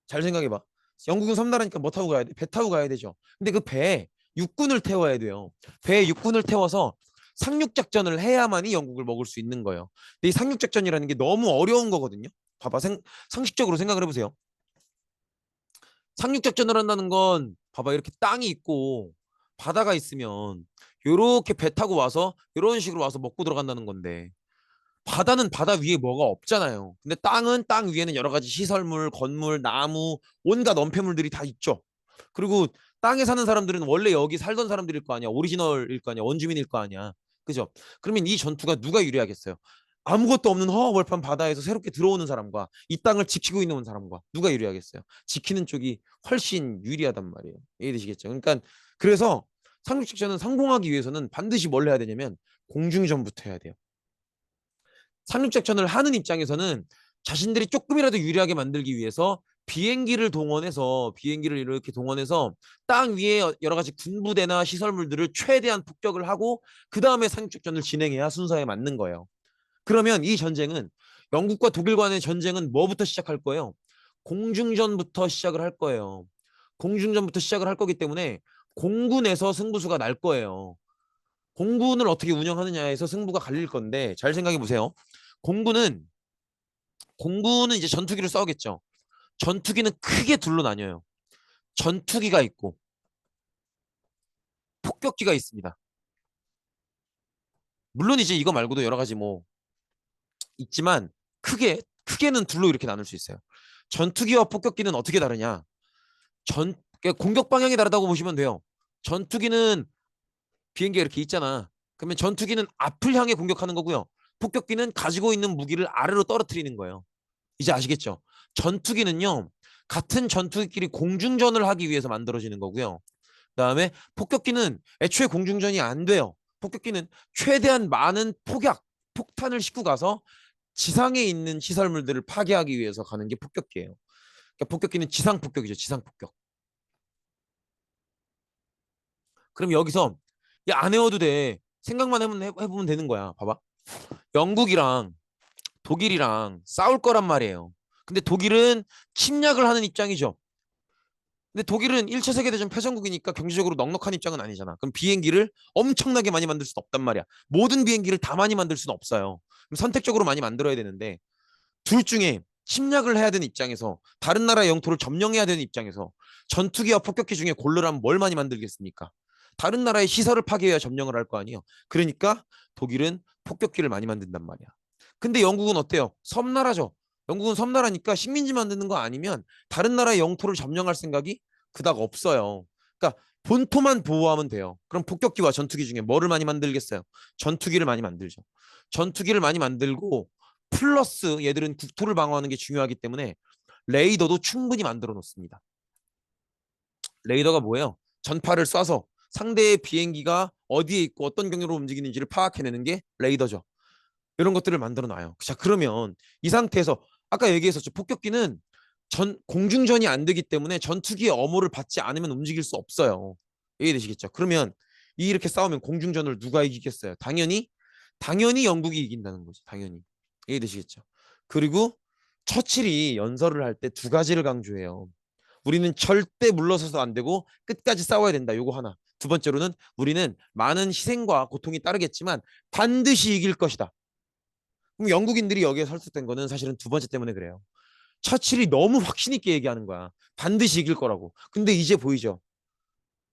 S1: 잘 생각해봐. 영국은 섬나라니까 뭐 타고 가야 돼? 배 타고 가야 되죠. 근데 그 배에 육군을 태워야 돼요. 배에 육군을 태워서 상륙작전을 해야만이 영국을 먹을 수 있는 거예요. 근데 이 상륙작전이라는 게 너무 어려운 거거든요. 봐봐, 상식적으로 생각을 해보세요. 상륙작전을 한다는 건 봐봐, 이렇게 땅이 있고 바다가 있으면 요렇게 배 타고 와서 이런 식으로 와서 먹고 들어간다는 건데 바다는 바다 위에 뭐가 없잖아요. 근데 땅은 땅 위에는 여러 가지 시설물, 건물, 나무, 온갖 원폐물들이 다 있죠. 그리고 땅에 사는 사람들은 원래 여기 살던 사람들일 거 아니야. 오리지널일 거 아니야. 원주민일 거 아니야. 그죠? 그러면 이 전투가 누가 유리하겠어요? 아무것도 없는 허허벌판 바다에서 새롭게 들어오는 사람과 이 땅을 지키고 있는 사람과 누가 유리하겠어요? 지키는 쪽이 훨씬 유리하단 말이에요. 이해되시겠죠? 그러니까 그래서 상륙작전은 성공하기 위해서는 반드시 뭘 해야 되냐면 공중전부터 해야 돼요. 상륙작전을 하는 입장에서는 자신들이 조금이라도 유리하게 만들기 위해서 비행기를 이렇게 동원해서 땅 위에 여러 가지 군부대나 시설물들을 최대한 폭격을 하고 그 다음에 상륙작전을 진행해야 순서에 맞는 거예요. 그러면 이 전쟁은 영국과 독일 간의 전쟁은 뭐부터 시작할 거예요? 공중전부터 시작을 할 거예요. 공중전부터 시작을 할 거기 때문에 공군에서 승부수가 날 거예요. 공군을 어떻게 운영하느냐에서 승부가 갈릴 건데 잘 생각해 보세요. 공군은 공군은 이제 전투기를 싸우겠죠. 전투기는 크게 둘로 나뉘어요. 전투기가 있고 폭격기가 있습니다. 물론 이제 이거 말고도 여러 가지 뭐 있지만 크게는 둘로 이렇게 나눌 수 있어요. 전투기와 폭격기는 어떻게 다르냐? 그러니까 공격 방향이 다르다고 보시면 돼요. 전투기는 비행기가 이렇게 있잖아. 그러면 전투기는 앞을 향해 공격하는 거고요. 폭격기는 가지고 있는 무기를 아래로 떨어뜨리는 거예요. 이제 아시겠죠? 전투기는요. 같은 전투기끼리 공중전을 하기 위해서 만들어지는 거고요. 그다음에 폭격기는 애초에 공중전이 안 돼요. 폭격기는 최대한 많은 폭탄을 싣고 가서 지상에 있는 시설물들을 파괴하기 위해서 가는 게 폭격기예요. 그러니까 폭격기는 지상 폭격이죠. 지상 폭격. 그럼 여기서 야, 안 외워도 돼. 생각만 해보면 되는 거야. 봐봐. 영국이랑 독일이랑 싸울 거란 말이에요. 근데 독일은 침략을 하는 입장이죠. 근데 독일은 1차 세계대전 패전국이니까 경제적으로 넉넉한 입장은 아니잖아. 그럼 비행기를 엄청나게 많이 만들 수는 없단 말이야. 모든 비행기를 다 많이 만들 수는 없어요. 그럼 선택적으로 많이 만들어야 되는데 둘 중에 침략을 해야 되는 입장에서 다른 나라의 영토를 점령해야 되는 입장에서 전투기와 폭격기 중에 고르라면 뭘 많이 만들겠습니까? 다른 나라의 시설을 파괴해야 점령을 할 거 아니에요. 그러니까 독일은 폭격기를 많이 만든단 말이야. 근데 영국은 어때요? 섬나라죠. 영국은 섬나라니까 식민지 만드는 거 아니면 다른 나라의 영토를 점령할 생각이 그닥 없어요. 그러니까 본토만 보호하면 돼요. 그럼 폭격기와 전투기 중에 뭐를 많이 만들겠어요? 전투기를 많이 만들죠. 전투기를 많이 만들고 플러스 얘들은 국토를 방어하는 게 중요하기 때문에 레이더도 충분히 만들어 놓습니다. 레이더가 뭐예요? 전파를 쏴서 상대의 비행기가 어디에 있고 어떤 경로로 움직이는지를 파악해내는 게 레이더죠. 이런 것들을 만들어 놔요. 자, 그러면 이 상태에서 아까 얘기했었죠. 폭격기는 공중전이 안 되기 때문에 전투기의 엄호를 받지 않으면 움직일 수 없어요. 이해되시겠죠? 그러면 이렇게 싸우면 공중전을 누가 이기겠어요? 당연히 영국이 이긴다는 거죠. 당연히. 이해되시겠죠? 그리고 처칠이 연설을 할 때 두 가지를 강조해요. 우리는 절대 물러서서 안 되고 끝까지 싸워야 된다. 요거 하나. 두 번째로는 우리는 많은 희생과 고통이 따르겠지만 반드시 이길 것이다. 그럼 영국인들이 여기에 설득된 거는 사실은 두 번째 때문에 그래요. 처칠이 너무 확신 있게 얘기하는 거야. 반드시 이길 거라고. 근데 이제 보이죠.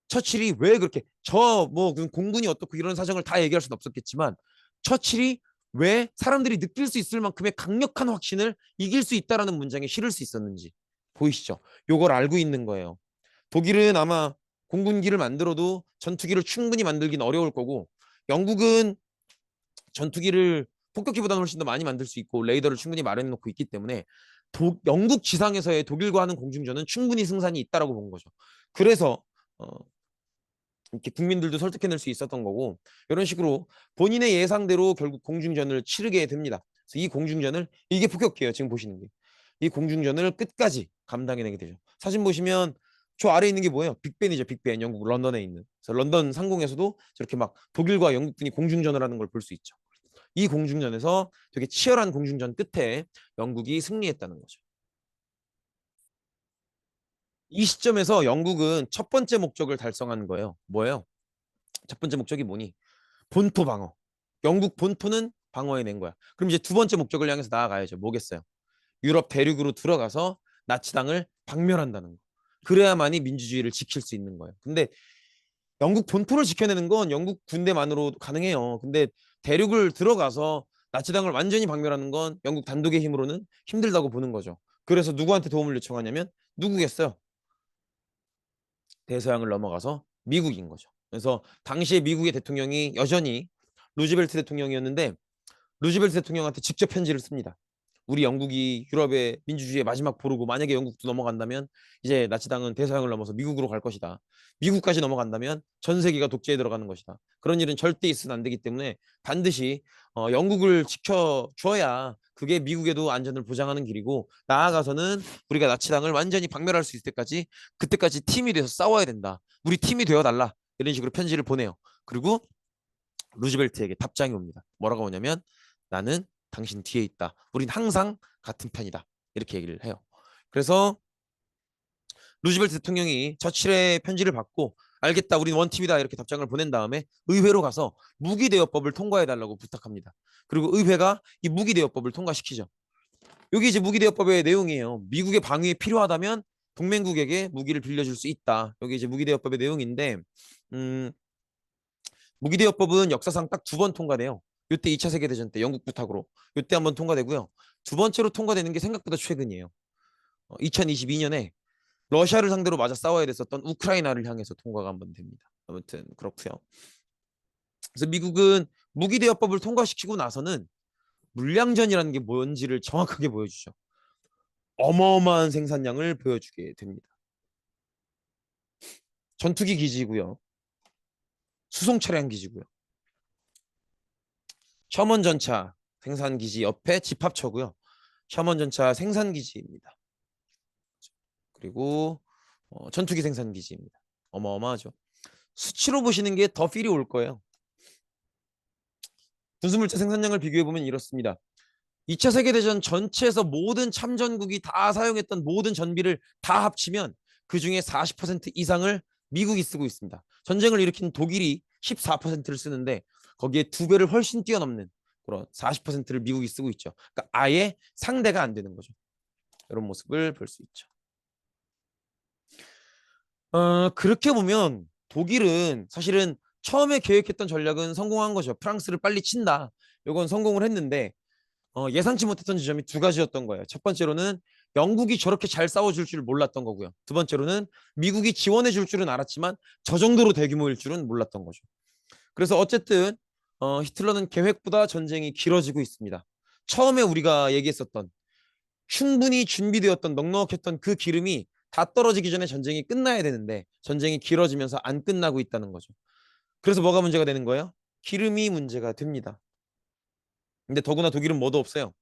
S1: 처칠이 왜 그렇게 저 뭐 공군이 어떻고 이런 사정을 다 얘기할 수는 없었겠지만 처칠이 왜 사람들이 느낄 수 있을 만큼의 강력한 확신을 이길 수 있다라는 문장에 실을 수 있었는지 보이시죠? 요걸 알고 있는 거예요. 독일은 아마 공군기를 만들어도 전투기를 충분히 만들긴 어려울 거고 영국은 전투기를 폭격기보다는 훨씬 더 많이 만들 수 있고 레이더를 충분히 마련해 놓고 있기 때문에 영국 지상에서의 독일과 하는 공중전은 충분히 승산이 있다라고 본 거죠. 그래서 어, 이렇게 국민들도 설득해낼 수 있었던 거고 이런 식으로 본인의 예상대로 결국 공중전을 치르게 됩니다. 그래서 이 공중전을 이게 폭격기예요. 지금 보시는 게. 이 공중전을 끝까지 감당해내게 되죠. 사진 보시면 저 아래에 있는 게 뭐예요? 빅벤이죠. 빅벤. 영국 런던에 있는. 그래서 런던 상공에서도 저렇게 막 독일과 영국군이 공중전을 하는 걸 볼 수 있죠. 이 공중전에서 되게 치열한 공중전 끝에 영국이 승리했다는 거죠. 이 시점에서 영국은 첫 번째 목적을 달성한 거예요. 뭐예요? 첫 번째 목적이 뭐니? 본토 방어. 영국 본토는 방어해낸 거야. 그럼 이제 두 번째 목적을 향해서 나아가야죠. 뭐겠어요? 유럽 대륙으로 들어가서 나치당을 박멸한다는 거. 그래야만이 민주주의를 지킬 수 있는 거예요. 근데 영국 본토를 지켜내는 건 영국 군대만으로 가능해요. 근데 대륙을 들어가서 나치당을 완전히 박멸하는 건 영국 단독의 힘으로는 힘들다고 보는 거죠. 그래서 누구한테 도움을 요청하냐면 누구겠어요? 대서양을 넘어가서 미국인 거죠. 그래서 당시에 미국의 대통령이 여전히 루즈벨트 대통령이었는데 루즈벨트 대통령한테 직접 편지를 씁니다. 우리 영국이 유럽의 민주주의의 마지막 보루고 만약에 영국도 넘어간다면 이제 나치당은 대서양을 넘어서 미국으로 갈 것이다. 미국까지 넘어간다면 전 세계가 독재에 들어가는 것이다. 그런 일은 절대 있으면 안 되기 때문에 반드시 영국을 지켜줘야 그게 미국에도 안전을 보장하는 길이고 나아가서는 우리가 나치당을 완전히 박멸할 수 있을 때까지 그때까지 팀이 돼서 싸워야 된다. 우리 팀이 되어달라. 이런 식으로 편지를 보내요. 그리고 루즈벨트에게 답장이 옵니다. 뭐라고 오냐면 나는 당신 뒤에 있다. 우린 항상 같은 편이다. 이렇게 얘기를 해요. 그래서 루즈벨트 대통령이 처칠의 편지를 받고 알겠다. 우린 원팀이다. 이렇게 답장을 보낸 다음에 의회로 가서 무기대여법을 통과해달라고 부탁합니다. 그리고 의회가 이 무기대여법을 통과시키죠. 여기 이제 무기대여법의 내용이에요. 미국의 방위에 필요하다면 동맹국에게 무기를 빌려줄 수 있다. 여기 이제 무기대여법의 내용인데 음, 무기대여법은 역사상 딱 두 번 통과돼요. 이때 2차 세계대전 때 영국 부탁으로 이때 한번 통과되고요. 두 번째로 통과되는 게 생각보다 최근이에요. 2022년에 러시아를 상대로 맞아 싸워야 됐었던 우크라이나를 향해서 통과가 한번 됩니다. 아무튼 그렇고요. 그래서 미국은 무기대여법을 통과시키고 나서는 물량전이라는 게 뭔지를 정확하게 보여주죠. 어마어마한 생산량을 보여주게 됩니다. 전투기 기지고요. 수송 차량 기지고요. 셔먼 전차 생산 기지 옆에 집합처고요. 셔먼 전차 생산 기지입니다. 그리고 전투기 생산 기지입니다. 어마어마하죠. 수치로 보시는 게 더 필이 올 거예요. 군수물자 생산량을 비교해 보면 이렇습니다. 2차 세계대전 전체에서 모든 참전국이 다 사용했던 모든 전비를 다 합치면 그 중에 40% 이상을 미국이 쓰고 있습니다. 전쟁을 일으킨 독일이 14%를 쓰는데 거기에 두 배를 훨씬 뛰어넘는 그런 40%를 미국이 쓰고 있죠. 그러니까 아예 상대가 안 되는 거죠. 이런 모습을 볼 수 있죠. 그렇게 보면 독일은 사실은 처음에 계획했던 전략은 성공한 거죠. 프랑스를 빨리 친다. 이건 성공을 했는데 예상치 못했던 지점이 두 가지였던 거예요. 첫 번째로는 영국이 저렇게 잘 싸워줄 줄 몰랐던 거고요. 두 번째로는 미국이 지원해 줄 줄은 알았지만 저 정도로 대규모일 줄은 몰랐던 거죠. 그래서 어쨌든 히틀러는 계획보다 전쟁이 길어지고 있습니다. 처음에 우리가 얘기했었던 충분히 준비되었던 넉넉했던 그 기름이 다 떨어지기 전에 전쟁이 끝나야 되는데 전쟁이 길어지면서 안 끝나고 있다는 거죠. 그래서 뭐가 문제가 되는 거예요? 기름이 문제가 됩니다. 근데 더구나 독일은 뭐도 없어요.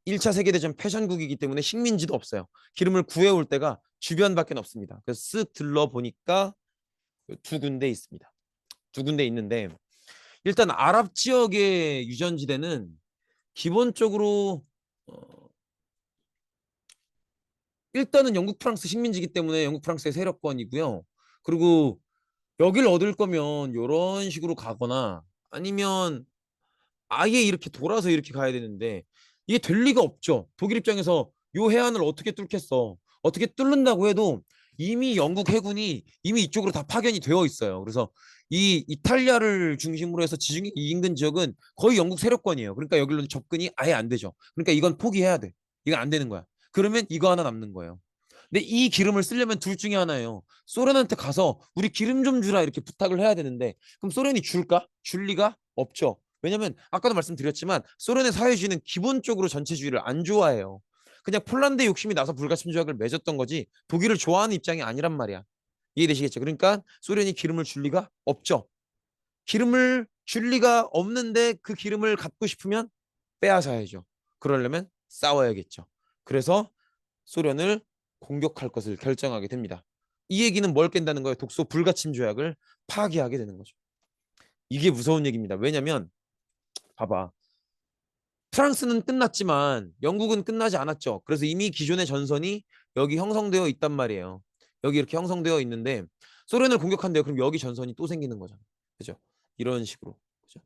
S1: 1차 세계대전 패전국이기 때문에 식민지도 없어요. 기름을 구해올 때가 주변밖에 없습니다. 그래서 쓱 들러보니까 두 군데 있습니다. 두 군데 있는데 일단 아랍 지역의 유전지대는 기본적으로 어, 일단은 영국 프랑스 식민지기 때문에 영국 프랑스의 세력권이고요. 그리고 여기를 얻을 거면 이런 식으로 가거나 아니면 아예 이렇게 돌아서 이렇게 가야 되는데 이게 될 리가 없죠. 독일 입장에서 요 해안을 어떻게 뚫겠어. 어떻게 뚫는다고 해도 이미 영국 해군이 이미 이쪽으로 다 파견이 되어 있어요. 그래서 이 이탈리아를 중심으로 해서 지중해 이 인근 지역은 거의 영국 세력권이에요. 그러니까 여기로는 접근이 아예 안 되죠. 그러니까 이건 포기해야 돼. 이건 안 되는 거야. 그러면 이거 하나 남는 거예요. 근데 이 기름을 쓰려면 둘 중에 하나예요. 소련한테 가서 우리 기름 좀 주라 이렇게 부탁을 해야 되는데 그럼 소련이 줄까? 줄 리가 없죠. 왜냐면 아까도 말씀드렸지만 소련의 사회주의는 기본적으로 전체주의를 안 좋아해요. 그냥 폴란드의 욕심이 나서 불가침 조약을 맺었던 거지 독일을 좋아하는 입장이 아니란 말이야. 이해되시겠죠? 그러니까 소련이 기름을 줄 리가 없죠. 기름을 줄 리가 없는데 그 기름을 갖고 싶으면 빼앗아야죠. 그러려면 싸워야겠죠. 그래서 소련을 공격할 것을 결정하게 됩니다. 이 얘기는 뭘 깬다는 거예요? 독소 불가침 조약을 파기하게 되는 거죠. 이게 무서운 얘기입니다. 왜냐면 봐봐. 프랑스는 끝났지만 영국은 끝나지 않았죠. 그래서 이미 기존의 전선이 여기 형성되어 있단 말이에요. 여기 이렇게 형성되어 있는데 소련을 공격한대요. 그럼 여기 전선이 또 생기는 거잖아요. 그죠? 이런 식으로. 그죠?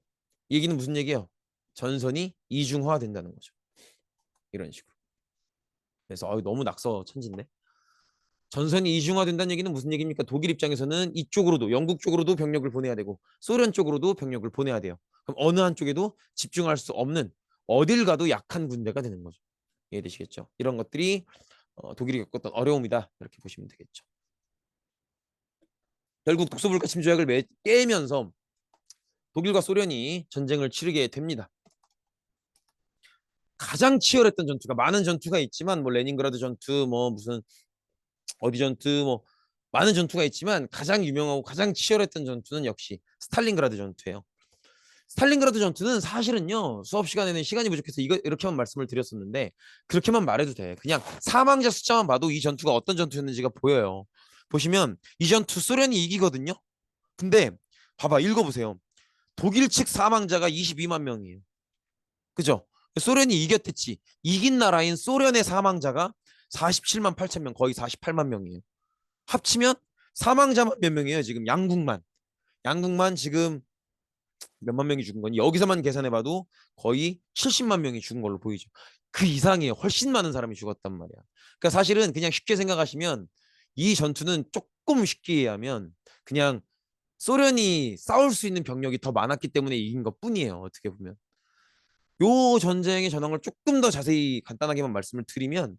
S1: 이 얘기는 무슨 얘기예요? 전선이 이중화 된다는 거죠. 이런 식으로. 그래서 너무 낙서천지인데. 전선이 이중화된다는 얘기는 무슨 얘기입니까? 독일 입장에서는 이쪽으로도 영국 쪽으로도 병력을 보내야 되고 소련 쪽으로도 병력을 보내야 돼요. 그럼 어느 한쪽에도 집중할 수 없는 어딜 가도 약한 군대가 되는 거죠. 이해되시겠죠? 이런 것들이 독일이 겪었던 어려움이다. 이렇게 보시면 되겠죠. 결국 독소불가침 조약을 깨면서 독일과 소련이 전쟁을 치르게 됩니다. 가장 치열했던 전투가 많은 전투가 있지만 뭐 레닌그라드 전투 뭐 무슨 어디 전투 뭐 많은 전투가 있지만 가장 유명하고 가장 치열했던 전투는 역시 스탈린그라드 전투예요. 스탈린그라드 전투는 사실은요 수업 시간에는 시간이 부족해서 이거 이렇게만 말씀을 드렸었는데 그렇게만 말해도 돼. 그냥 사망자 숫자만 봐도 이 전투가 어떤 전투였는지가 보여요. 보시면 이 전투 소련이 이기거든요. 근데 봐봐 읽어보세요. 독일 측 사망자가 22만 명이에요. 그죠? 소련이 이겼댔지. 이긴 나라인 소련의 사망자가 47만 8천 명, 거의 48만 명이에요. 합치면 사망자만 몇 명이에요, 지금 양국만. 양국만 지금 몇만 명이 죽은 거니? 여기서만 계산해봐도 거의 70만 명이 죽은 걸로 보이죠. 그 이상이에요. 훨씬 많은 사람이 죽었단 말이야. 그러니까 사실은 그냥 쉽게 생각하시면 이 전투는 조금 쉽게 이해하면 그냥 소련이 싸울 수 있는 병력이 더 많았기 때문에 이긴 것 뿐이에요. 어떻게 보면. 요 전쟁의 전황을 조금 더 자세히 간단하게만 말씀을 드리면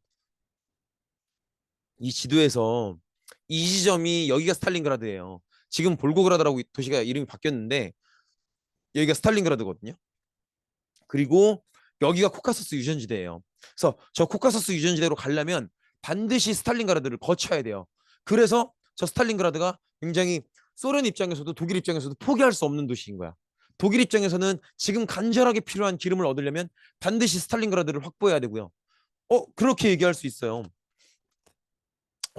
S1: 이 지도에서 이 지점이 여기가 스탈린그라드예요. 지금 볼고그라드라고 도시가 이름이 바뀌었는데 여기가 스탈린그라드거든요. 그리고 여기가 코카서스 유전지대예요. 그래서 저 코카서스 유전지대로 가려면 반드시 스탈린그라드를 거쳐야 돼요. 그래서 저 스탈린그라드가 굉장히 소련 입장에서도 독일 입장에서도 포기할 수 없는 도시인 거야. 독일 입장에서는 지금 간절하게 필요한 기름을 얻으려면 반드시 스탈린그라드를 확보해야 되고요. 그렇게 얘기할 수 있어요.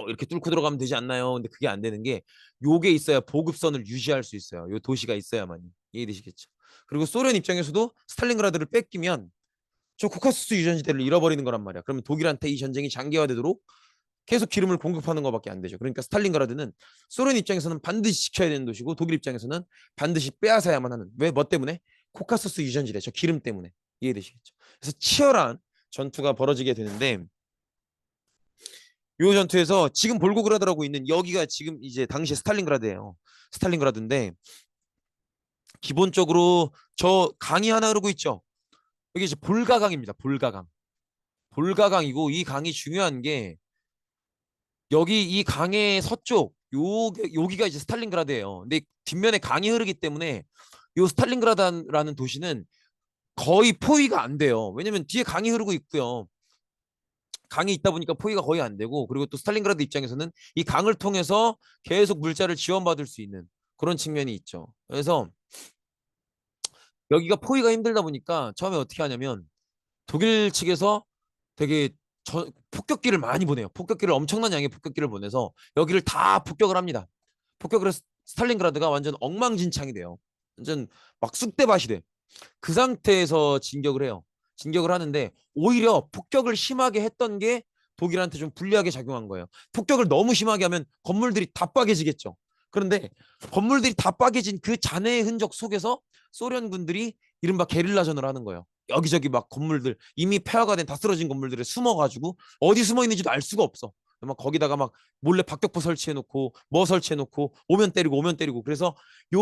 S1: 이렇게 뚫고 들어가면 되지 않나요? 근데 그게 안 되는 게 요게 있어야 보급선을 유지할 수 있어요. 요 도시가 있어야만이. 이해되시겠죠? 그리고 소련 입장에서도 스탈린그라드를 뺏기면 저 코카소스 유전지대를 잃어버리는 거란 말이야. 그러면 독일한테 이 전쟁이 장기화되도록 계속 기름을 공급하는 것밖에 안 되죠. 그러니까 스탈린그라드는 소련 입장에서는 반드시 지켜야 되는 도시고 독일 입장에서는 반드시 빼앗아야만 하는. 왜? 뭐 때문에? 코카소스 유전지대, 저 기름 때문에. 이해되시겠죠? 그래서 치열한 전투가 벌어지게 되는데 요 전투에서 지금 볼고그라드라고 있는 여기가 지금 이제 당시 스탈린그라드예요. 스탈린그라드인데 기본적으로 저 강이 하나 흐르고 있죠. 여기 이제 볼가강입니다. 볼가강. 볼가강이고 이 강이 중요한 게 여기 이 강의 서쪽 여기가 이제 스탈린그라드예요. 근데 뒷면에 강이 흐르기 때문에 요 스탈린그라드라는 도시는 거의 포위가 안 돼요. 왜냐면 뒤에 강이 흐르고 있고요. 강이 있다 보니까 포위가 거의 안 되고 그리고 또 스탈린그라드 입장에서는 이 강을 통해서 계속 물자를 지원받을 수 있는 그런 측면이 있죠. 그래서 여기가 포위가 힘들다 보니까 처음에 어떻게 하냐면 독일 측에서 되게 폭격기를 많이 보내요. 폭격기를 엄청난 양의 폭격기를 보내서 여기를 다 폭격을 합니다. 폭격을 해서 스탈린그라드가 완전 엉망진창이 돼요. 완전 막 쑥대밭이 돼. 그 상태에서 진격을 해요. 진격을 하는데 오히려 폭격을 심하게 했던 게 독일한테 좀 불리하게 작용한 거예요. 폭격을 너무 심하게 하면 건물들이 다 빠개지겠죠. 그런데 건물들이 다 빠개진 그 잔해의 흔적 속에서 소련 군들이 이른바 게릴라전을 하는 거예요. 여기저기 막 건물들 이미 폐허가 된 다 쓰러진 건물들에 숨어가지고 어디 숨어 있는지도 알 수가 없어. 막 거기다가 막 몰래 박격포 설치해놓고 뭐 설치해놓고 오면 때리고 그래서 요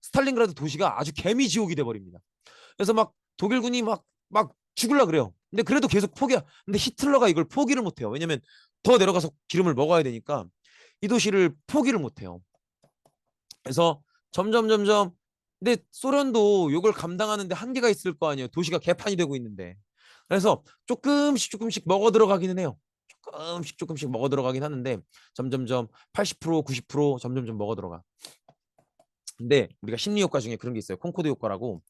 S1: 스탈린그라드 도시가 아주 개미지옥이 돼버립니다. 그래서 막 독일군이 막 죽을라 그래요. 근데 그래도 계속 포기야. 근데 히틀러가 이걸 포기를 못해요. 왜냐면 더 내려가서 기름을 먹어야 되니까 이 도시를 포기를 못해요. 그래서 점점 근데 소련도 이걸 감당하는데 한계가 있을 거 아니에요. 도시가 개판이 되고 있는데. 그래서 조금씩 먹어 들어가기는 해요. 조금씩 먹어 들어가긴 하는데 점점점 80% 90% 점점점 먹어 들어가. 근데 우리가 심리 효과 중에 그런 게 있어요. 콩코드 효과라고.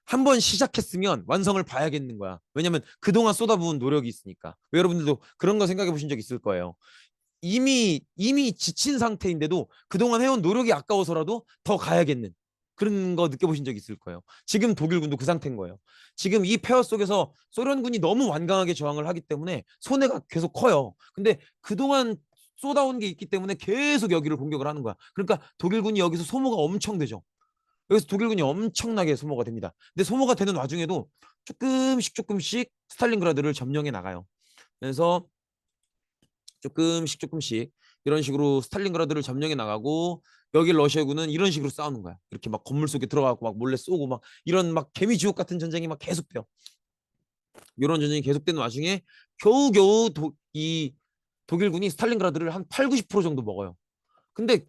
S1: 한 번 시작했으면 완성을 봐야겠는 거야. 왜냐면 그동안 쏟아부은 노력이 있으니까. 여러분들도 그런 거 생각해 보신 적 있을 거예요. 이미 지친 상태인데도 그동안 해온 노력이 아까워서라도 더 가야겠는 그런 거 느껴보신 적 있을 거예요. 지금 독일군도 그 상태인 거예요. 지금 이 폐허 속에서 소련군이 너무 완강하게 저항을 하기 때문에 손해가 계속 커요. 근데 그동안 쏟아온 게 있기 때문에 계속 여기를 공격을 하는 거야. 그러니까 독일군이 여기서 소모가 엄청 되죠. 여기서 독일군이 엄청나게 소모가 됩니다. 근데 소모가 되는 와중에도 조금씩 스탈린그라드를 점령해 나가요. 그래서 조금씩 이런 식으로 스탈린그라드를 점령해 나가고 여기 러시아군은 이런 식으로 싸우는 거야. 이렇게 막 건물 속에 들어가고 막 몰래 쏘고 막 이런 막 개미지옥 같은 전쟁이 막 계속돼요. 이런 전쟁이 계속되는 와중에 겨우겨우 이 독일군이 스탈린그라드를 한 8, 90% 정도 먹어요. 근데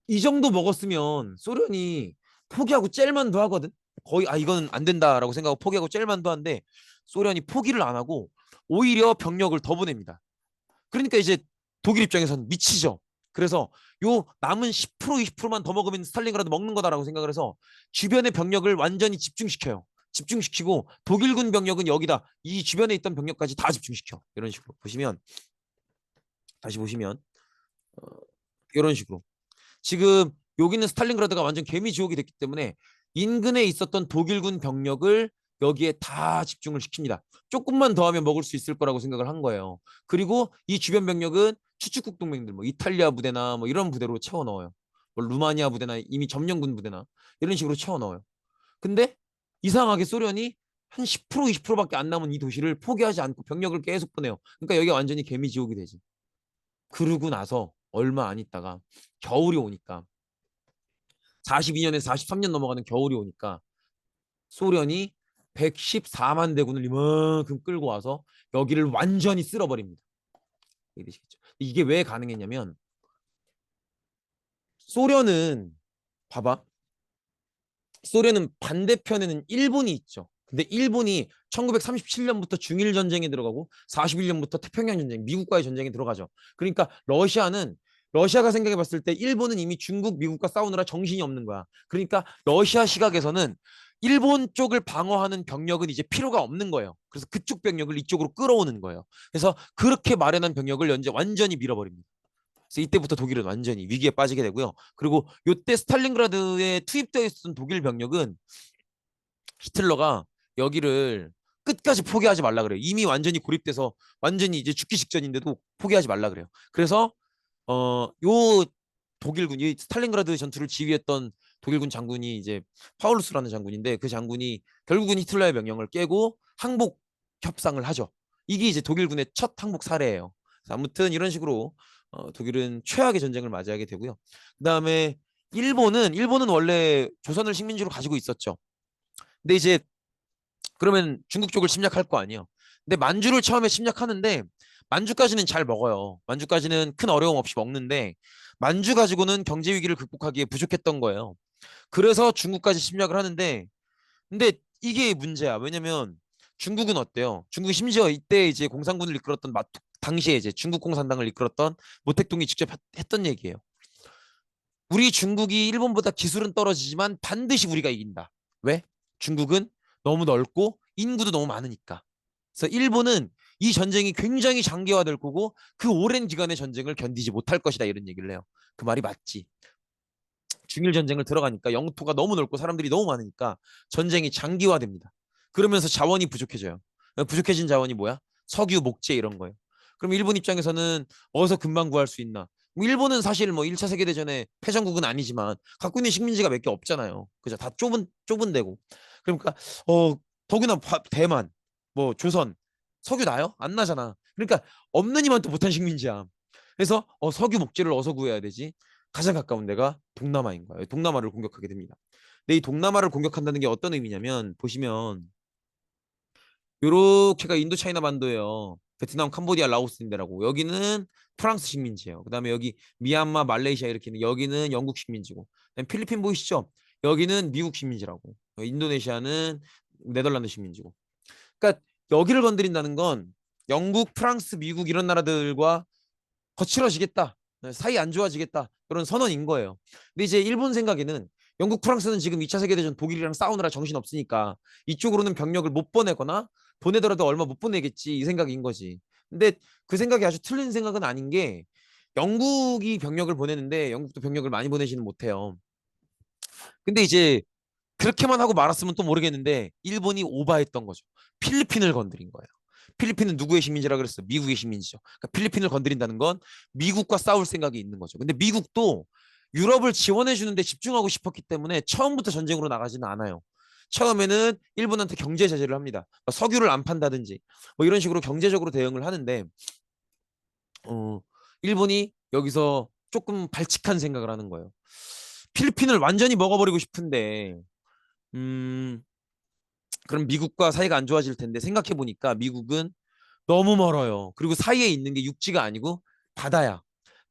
S1: 이 정도 먹었으면 소련이 포기하고 짤만도 하거든. 거의 이거는 안 된다라고 생각하고 포기하고 짤만도 한데 소련이 포기를 안 하고 오히려 병력을 더 보냅니다. 그러니까 이제 독일 입장에서는 미치죠. 그래서 요 남은 10% 20%만 더 먹으면 스탈린그라드 먹는 거다라고 생각을 해서 주변의 병력을 완전히 집중시켜요. 집중시키고 독일군 병력은 여기다 이 주변에 있던 병력까지 다 집중시켜. 이런 식으로 보시면 다시 보시면 어, 이런 식으로 지금 여기는 스탈린그라드가 완전 개미지옥이 됐기 때문에 인근에 있었던 독일군 병력을 여기에 다 집중을 시킵니다. 조금만 더 하면 먹을 수 있을 거라고 생각을 한 거예요. 그리고 이 주변 병력은 추축국 동맹들, 뭐 이탈리아 부대나 뭐 이런 부대로 채워 넣어요. 뭐 루마니아 부대나 이미 점령군 부대나 이런 식으로 채워 넣어요. 근데 이상하게 소련이 한 10% 20%밖에 안 남은 이 도시를 포기하지 않고 병력을 계속 보내요. 그러니까 여기가 완전히 개미지옥이 되지. 그러고 나서 얼마 안 있다가 겨울이 오니까 42년에서 43년 넘어가는 겨울이 오니까 소련이 114만 대군을 이만큼 끌고 와서 여기를 완전히 쓸어버립니다. 이게 왜 가능했냐면 소련은 봐봐. 소련은 반대편에는 일본이 있죠. 근데 일본이 1937년부터 중일 전쟁에 들어가고 41년부터 태평양 전쟁, 미국과의 전쟁에 들어가죠. 그러니까 러시아가 생각해 봤을 때 일본은 이미 중국, 미국과 싸우느라 정신이 없는 거야. 그러니까 러시아 시각에서는 일본 쪽을 방어하는 병력은 이제 필요가 없는 거예요. 그래서 그쪽 병력을 이쪽으로 끌어오는 거예요. 그래서 그렇게 마련한 병력을 완전히 밀어버립니다. 그래서 이때부터 독일은 완전히 위기에 빠지게 되고요. 그리고 이때 스탈린그라드에 투입되어 있었던 독일 병력은 히틀러가 여기를 끝까지 포기하지 말라 그래요. 이미 완전히 고립돼서 완전히 이제 죽기 직전인데도 포기하지 말라 그래요. 그래서 요 독일군이 스탈린그라드 전투를 지휘했던 독일군 장군이 이제 파울루스라는 장군인데 그 장군이 결국은 히틀러의 명령을 깨고 항복 협상을 하죠. 이게 이제 독일군의 첫 항복 사례예요. 아무튼 이런 식으로 독일은 최악의 전쟁을 맞이하게 되고요. 그다음에 일본은 원래 조선을 식민지로 가지고 있었죠. 근데 이제 그러면 중국 쪽을 침략할 거 아니에요. 근데 만주를 처음에 침략하는데 만주까지는 잘 먹어요. 만주까지는 큰 어려움 없이 먹는데 만주 가지고는 경제 위기를 극복하기에 부족했던 거예요. 그래서 중국까지 침략을 하는데 근데 이게 문제야. 왜냐면 중국은 어때요? 중국이 심지어 이때 이제 공산군을 이끌었던 당시에 이제 중국 공산당을 이끌었던 모택동이 직접 했던 얘기예요. 우리 중국이 일본보다 기술은 떨어지지만 반드시 우리가 이긴다. 왜? 중국은 너무 넓고 인구도 너무 많으니까. 그래서 일본은 이 전쟁이 굉장히 장기화될 거고 그 오랜 기간의 전쟁을 견디지 못할 것이다 이런 얘기를 해요. 그 말이 맞지. 중일 전쟁을 들어가니까 영토가 너무 넓고 사람들이 너무 많으니까 전쟁이 장기화됩니다. 그러면서 자원이 부족해져요. 부족해진 자원이 뭐야? 석유, 목재 이런 거예요. 그럼 일본 입장에서는 어디서 금방 구할 수 있나? 뭐 일본은 사실 뭐 1차 세계대전에 패전국은 아니지만 갖고 있는 식민지가 몇 개 없잖아요. 그죠? 다 좁은 데고. 그러니까 더구나 대만, 뭐 조선 석유 나요? 안 나잖아. 그러니까 없는 이만 또 못한 식민지야. 그래서 석유 목재를 어디서 구해야 되지? 가장 가까운 데가 동남아인 거예요. 동남아를 공격하게 됩니다. 근데 이 동남아를 공격한다는 게 어떤 의미냐면 보시면 요렇게가 인도 차이나 반도예요. 베트남, 캄보디아, 라오스인데라고. 여기는 프랑스 식민지예요. 그다음에 여기 미얀마, 말레이시아 이렇게 있는 여기는 영국 식민지고. 그다음에 필리핀 보이시죠? 여기는 미국 식민지라고. 인도네시아는 네덜란드 식민지고. 그러니까 여기를 건드린다는 건 영국, 프랑스, 미국 이런 나라들과 거칠어지겠다. 사이 안 좋아지겠다. 그런 선언인 거예요. 근데 이제 일본 생각에는 영국, 프랑스는 지금 2차 세계대전 독일이랑 싸우느라 정신 없으니까 이쪽으로는 병력을 못 보내거나 보내더라도 얼마 못 보내겠지 이 생각인 거지. 근데 그 생각이 아주 틀린 생각은 아닌 게 영국이 병력을 보내는데 영국도 병력을 많이 보내지는 못해요. 근데 이제 그렇게만 하고 말았으면 또 모르겠는데 일본이 오바했던 거죠. 필리핀을 건드린 거예요. 필리핀은 누구의 식민지라 그랬어? 미국의 식민지죠. 그러니까 필리핀을 건드린다는 건 미국과 싸울 생각이 있는 거죠. 근데 미국도 유럽을 지원해 주는데 집중하고 싶었기 때문에 처음부터 전쟁으로 나가지는 않아요. 처음에는 일본한테 경제 제재를 합니다. 석유를 안 판다든지 뭐 이런 식으로 경제적으로 대응을 하는데 어, 일본이 여기서 조금 발칙한 생각을 하는 거예요. 필리핀을 완전히 먹어버리고 싶은데 음, 그럼 미국과 사이가 안 좋아질 텐데 생각해 보니까 미국은 너무 멀어요. 그리고 사이에 있는 게 육지가 아니고 바다야.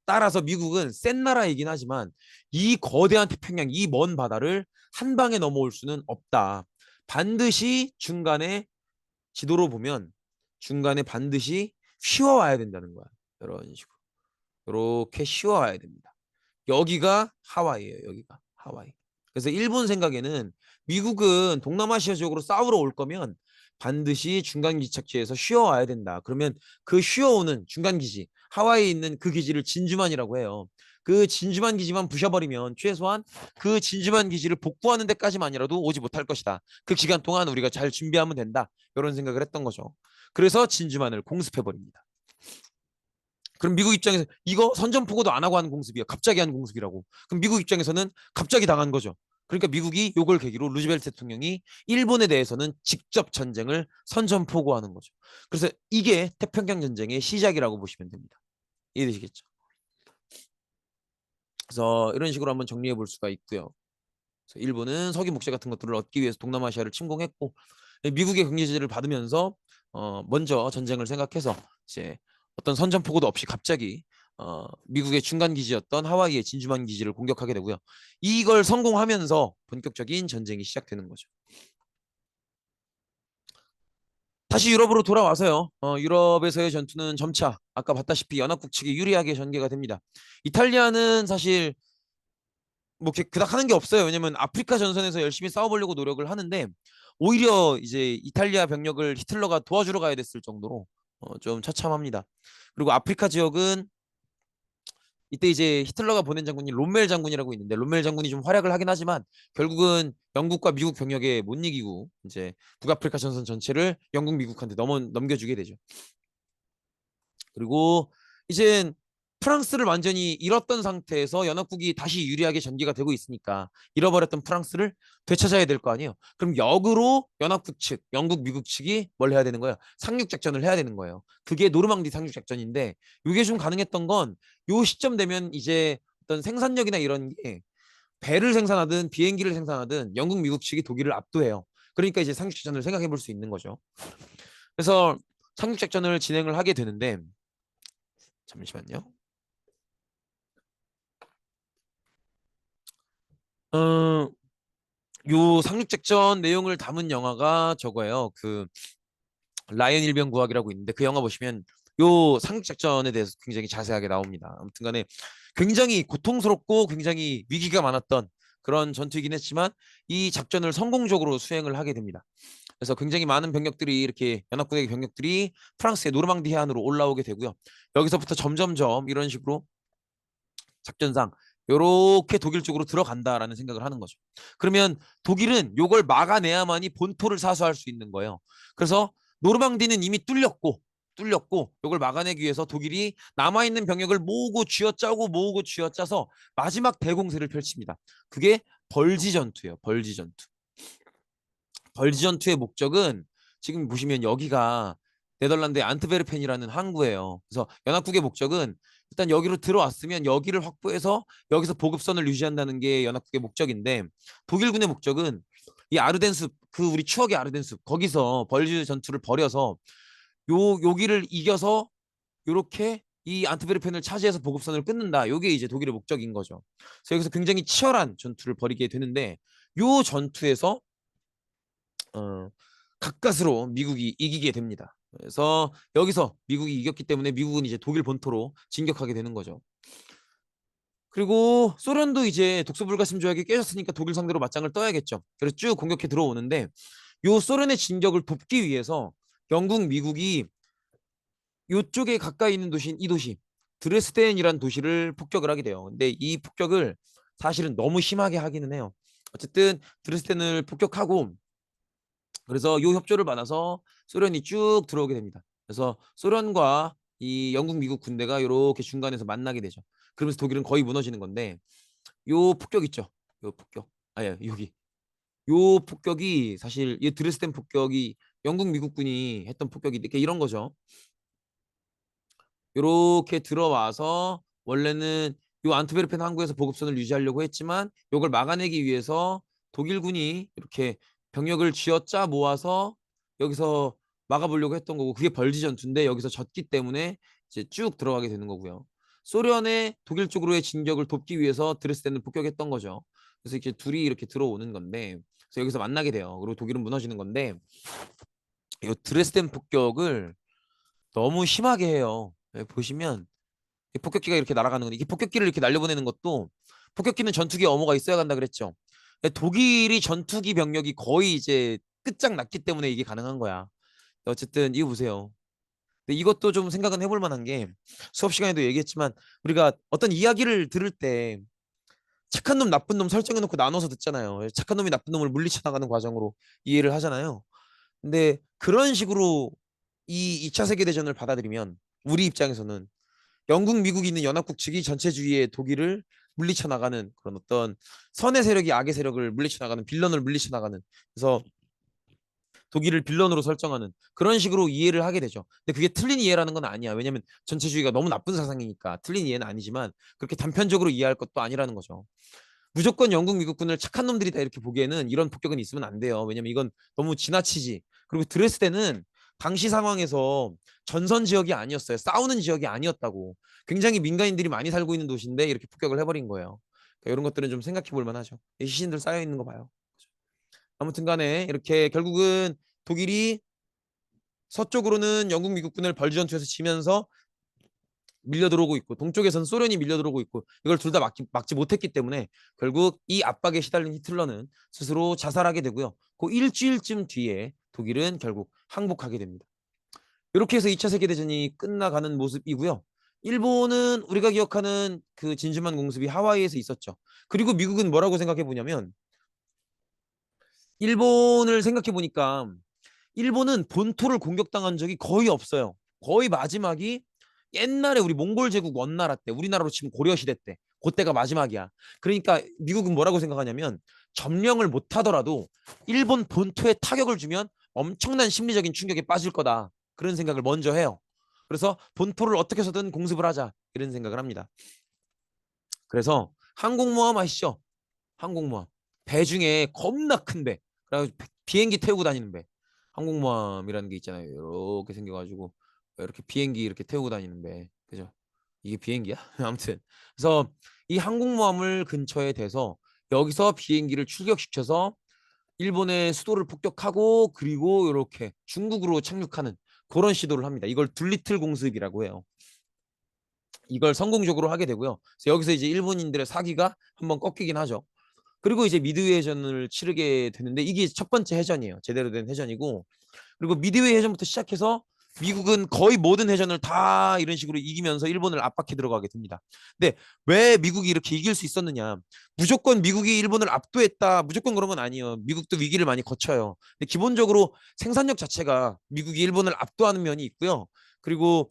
S1: 따라서 미국은 센 나라이긴 하지만 이 거대한 태평양, 이 먼 바다를 한 방에 넘어올 수는 없다. 반드시 중간에 지도로 보면 중간에 반드시 쉬어와야 된다는 거야. 이런 식으로. 이렇게 쉬어와야 됩니다. 여기가 하와이예요. 여기가 하와이. 그래서 일본 생각에는 미국은 동남아시아 지역으로 싸우러 올 거면 반드시 중간 기착지에서 쉬어와야 된다. 그러면 그 쉬어오는 중간 기지, 하와이에 있는 그 기지를 진주만이라고 해요. 그 진주만 기지만 부셔버리면 최소한 그 진주만 기지를 복구하는 데까지만이라도 오지 못할 것이다. 그 기간 동안 우리가 잘 준비하면 된다. 이런 생각을 했던 거죠. 그래서 진주만을 공습해버립니다. 그럼 미국 입장에서 이거 선전포고도 안 하고 하는 공습이야. 갑자기 하는 공습이라고. 그럼 미국 입장에서는 갑자기 당한 거죠. 그러니까 미국이 요걸 계기로 루즈벨트 대통령이 일본에 대해서는 직접 전쟁을 선전포고하는 거죠. 그래서 이게 태평양 전쟁의 시작이라고 보시면 됩니다. 이해되시겠죠? 그래서 이런 식으로 한번 정리해 볼 수가 있고요. 그래서 일본은 석유 목재 같은 것들을 얻기 위해서 동남아시아를 침공했고 미국의 경제 제재를 받으면서 먼저 전쟁을 생각해서 이제 어떤 선전포고도 없이 갑자기 미국의 중간 기지였던 하와이의 진주만 기지를 공격하게 되고요. 이걸 성공하면서 본격적인 전쟁이 시작되는 거죠. 다시 유럽으로 돌아와서요. 유럽에서의 전투는 점차 아까 봤다시피 연합국 측이 유리하게 전개가 됩니다. 이탈리아는 사실 뭐 그닥 하는 게 없어요. 왜냐면 아프리카 전선에서 열심히 싸워보려고 노력을 하는데 오히려 이제 이탈리아 병력을 히틀러가 도와주러 가야 됐을 정도로 좀 처참합니다. 그리고 아프리카 지역은 이때 이제 히틀러가 보낸 장군이 롬멜 장군이라고 있는데 롬멜 장군이 좀 활약을 하긴 하지만 결국은 영국과 미국 병력에 못 이기고 이제 북아프리카 전선 전체를 영국 미국한테 넘겨주게 되죠. 그리고 이제 프랑스를 완전히 잃었던 상태에서 연합국이 다시 유리하게 전개가 되고 있으니까 잃어버렸던 프랑스를 되찾아야 될 거 아니에요. 그럼 역으로 연합국 측, 영국, 미국 측이 뭘 해야 되는 거예요? 상륙작전을 해야 되는 거예요. 그게 노르망디 상륙작전인데 이게 좀 가능했던 건 요 시점 되면 이제 어떤 생산력이나 이런 게 배를 생산하든 비행기를 생산하든 영국, 미국 측이 독일을 압도해요. 그러니까 이제 상륙작전을 생각해 볼 수 있는 거죠. 그래서 상륙작전을 진행을 하게 되는데 잠시만요. 어, 요 상륙작전 내용을 담은 영화가 저거예요. 그 라이언 일병 구하기라고 있는데 그 영화 보시면 요 상륙작전에 대해서 굉장히 자세하게 나옵니다. 아무튼간에 굉장히 고통스럽고 굉장히 위기가 많았던 그런 전투이긴 했지만 이 작전을 성공적으로 수행을 하게 됩니다. 그래서 굉장히 많은 병력들이 이렇게 연합국의 병력들이 프랑스의 노르망디 해안으로 올라오게 되고요. 여기서부터 점점점 이런 식으로 작전상 요렇게 독일 쪽으로 들어간다라는 생각을 하는 거죠. 그러면 독일은 요걸 막아내야만이 본토를 사수할 수 있는 거예요. 그래서 노르망디는 이미 뚫렸고 요걸 막아내기 위해서 독일이 남아있는 병력을 모으고 쥐어짜서 마지막 대공세를 펼칩니다. 그게 벌지 전투예요. 벌지 전투. 벌지 전투의 목적은 지금 보시면 여기가 네덜란드의 안트베르펜이라는 항구예요. 그래서 연합국의 목적은 일단 여기로 들어왔으면 여기를 확보해서 여기서 보급선을 유지한다는 게 연합국의 목적인데, 독일군의 목적은 이 아르덴숲, 그 우리 추억의 아르덴숲, 거기서 벌지 전투를 벌여서 여기를 이겨서 요렇게 이 안트베르펜을 차지해서 보급선을 끊는다. 요게 이제 독일의 목적인 거죠. 그래서 여기서 굉장히 치열한 전투를 벌이게 되는데, 요 전투에서 어, 가까스로 미국이 이기게 됩니다. 그래서 여기서 미국이 이겼기 때문에 미국은 이제 독일 본토로 진격하게 되는 거죠. 그리고 소련도 이제 독소불가침 조약이 깨졌으니까 독일 상대로 맞짱을 떠야겠죠. 그래서 쭉 공격해 들어오는데, 요 소련의 진격을 돕기 위해서 영국, 미국이 요쪽에 가까이 있는 도시인 이 도시 드레스덴이란 도시를 폭격을 하게 돼요. 근데 이 폭격을 사실은 너무 심하게 하기는 해요. 어쨌든 드레스덴을 폭격하고, 그래서 요 협조를 받아서 소련이 쭉 들어오게 됩니다. 그래서 소련과 이 영국, 미국 군대가 이렇게 중간에서 만나게 되죠. 그러면서 독일은 거의 무너지는 건데, 요 폭격 있죠. 요 폭격. 아니, 여기. 요 폭격이 사실 이 드레스덴 폭격이 영국, 미국군이 했던 폭격이 이렇게 이런 거죠. 요렇게 들어와서 원래는 요 안트베르펜 항구에서 보급선을 유지하려고 했지만 요걸 막아내기 위해서 독일군이 이렇게 병력을 쥐어짜 모아서 여기서 막아보려고 했던 거고, 그게 벌지 전투인데 여기서 졌기 때문에 이제 쭉 들어가게 되는 거고요. 소련의 독일 쪽으로의 진격을 돕기 위해서 드레스덴을 폭격했던 거죠. 그래서 이렇게 둘이 이렇게 들어오는 건데, 그래서 여기서 만나게 돼요. 그리고 독일은 무너지는 건데, 이 드레스덴 폭격을 너무 심하게 해요. 예, 보시면 이 폭격기가 이렇게 날아가는 건데, 이게 폭격기를 이렇게 날려보내는 것도, 폭격기는 전투기 어머가 있어야 간다 그랬죠. 독일이 전투기 병력이 거의 이제 끝장났기 때문에 이게 가능한 거야. 어쨌든 이거 보세요. 근데 이것도 좀 생각은 해볼 만한 게, 수업 시간에도 얘기했지만 우리가 어떤 이야기를 들을 때 착한 놈 나쁜 놈 설정해놓고 나눠서 듣잖아요. 착한 놈이 나쁜 놈을 물리쳐 나가는 과정으로 이해를 하잖아요. 근데 그런 식으로 이 2차 세계대전을 받아들이면 우리 입장에서는 영국, 미국이 있는 연합국 측이 전체주의의 독일을 물리쳐 나가는 그런 어떤 선의 세력이 악의 세력을 물리쳐 나가는, 빌런을 물리쳐 나가는, 그래서 독일을 빌런으로 설정하는 그런 식으로 이해를 하게 되죠. 근데 그게 틀린 이해라는 건 아니야. 왜냐면 전체주의가 너무 나쁜 사상이니까 틀린 이해는 아니지만 그렇게 단편적으로 이해할 것도 아니라는 거죠. 무조건 영국, 미국군을 착한 놈들이다 이렇게 보기에는 이런 폭격은 있으면 안 돼요. 왜냐면 이건 너무 지나치지. 그리고 드레스덴은 당시 상황에서 전선 지역이 아니었어요. 싸우는 지역이 아니었다고. 굉장히 민간인들이 많이 살고 있는 도시인데 이렇게 폭격을 해버린 거예요. 그러니까 이런 것들은 좀 생각해 볼 만하죠. 시신들 쌓여 있는 거 봐요. 아무튼 간에 이렇게 결국은 독일이 서쪽으로는 영국, 미국군을 벌지전투에서 지면서 밀려 들어오고 있고, 동쪽에서는 소련이 밀려 들어오고 있고, 이걸 둘 다 막지 못했기 때문에 결국 이 압박에 시달린 히틀러는 스스로 자살하게 되고요. 그 일주일쯤 뒤에 독일은 결국 항복하게 됩니다. 이렇게 해서 2차 세계대전이 끝나가는 모습이고요. 일본은 우리가 기억하는 그 진주만 공습이 하와이에서 있었죠. 그리고 미국은 뭐라고 생각해 보냐면, 일본을 생각해 보니까 일본은 본토를 공격당한 적이 거의 없어요. 거의 마지막이 옛날에 우리 몽골 제국 원나라 때, 우리나라로 치면 고려 시대 때, 그때가 마지막이야. 그러니까 미국은 뭐라고 생각하냐면, 점령을 못 하더라도 일본 본토에 타격을 주면 엄청난 심리적인 충격에 빠질 거다. 그런 생각을 먼저 해요. 그래서 본토를 어떻게 해서든 공습을 하자, 이런 생각을 합니다. 그래서 항공모함 아시죠? 항공모함. 배 중에 겁나 큰 배. 그래가지고 비행기 태우고 다니는 배. 항공모함이라는 게 있잖아요. 이렇게 생겨가지고 이렇게 비행기 이렇게 태우고 다니는 배. 그죠? 이게 비행기야? 아무튼. 그래서 이 항공모함을 근처에 대서 여기서 비행기를 출격시켜서 일본의 수도를 폭격하고, 그리고 이렇게 중국으로 착륙하는 그런 시도를 합니다. 이걸 둘리틀 공습이라고 해요. 이걸 성공적으로 하게 되고요. 그래서 여기서 이제 일본인들의 사기가 한번 꺾이긴 하죠. 그리고 이제 미드웨이 해전을 치르게 되는데, 이게 첫 번째 해전이에요. 제대로 된 해전이고, 그리고 미드웨이 해전부터 시작해서 미국은 거의 모든 해전을 다 이런 식으로 이기면서 일본을 압박해 들어가게 됩니다. 근데 왜 미국이 이렇게 이길 수 있었느냐? 무조건 미국이 일본을 압도했다. 무조건 그런 건 아니에요. 미국도 위기를 많이 거쳐요. 근데 기본적으로 생산력 자체가 미국이 일본을 압도하는 면이 있고요. 그리고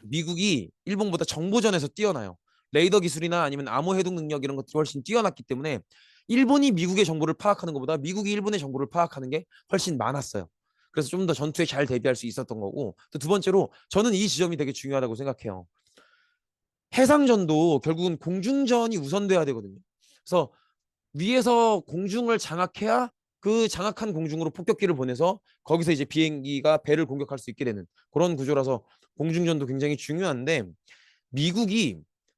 S1: 미국이 일본보다 정보전에서 뛰어나요. 레이더 기술이나 아니면 암호 해독 능력 이런 것들이 훨씬 뛰어났기 때문에 일본이 미국의 정보를 파악하는 것보다 미국이 일본의 정보를 파악하는 게 훨씬 많았어요. 그래서 좀 더 전투에 잘 대비할 수 있었던 거고, 또 두 번째로 저는 이 지점이 되게 중요하다고 생각해요. 해상전도 결국은 공중전이 우선돼야 되거든요. 그래서 위에서 공중을 장악해야 그 장악한 공중으로 폭격기를 보내서 거기서 이제 비행기가 배를 공격할 수 있게 되는 그런 구조라서 공중전도 굉장히 중요한데, 미국이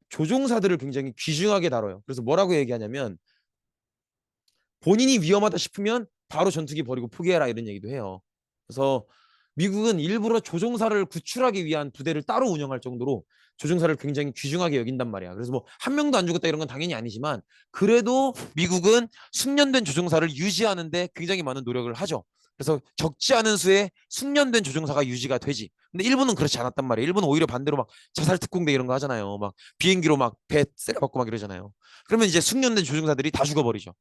S1: 조종사들을 굉장히 귀중하게 다뤄요. 그래서 뭐라고 얘기하냐면 본인이 위험하다 싶으면 바로 전투기 버리고 포기해라 이런 얘기도 해요. 그래서 미국은 일부러 조종사를 구출하기 위한 부대를 따로 운영할 정도로 조종사를 굉장히 귀중하게 여긴단 말이야. 그래서 뭐 한 명도 안 죽었다 이런 건 당연히 아니지만 그래도 미국은 숙련된 조종사를 유지하는데 굉장히 많은 노력을 하죠. 그래서 적지 않은 수의 숙련된 조종사가 유지가 되지. 근데 일본은 그렇지 않았단 말이에요. 일본은 오히려 반대로 막 자살 특공대 이런 거 하잖아요. 막 비행기로 막 배 쎄려박고 막 이러잖아요. 그러면 이제 숙련된 조종사들이 다 죽어버리죠.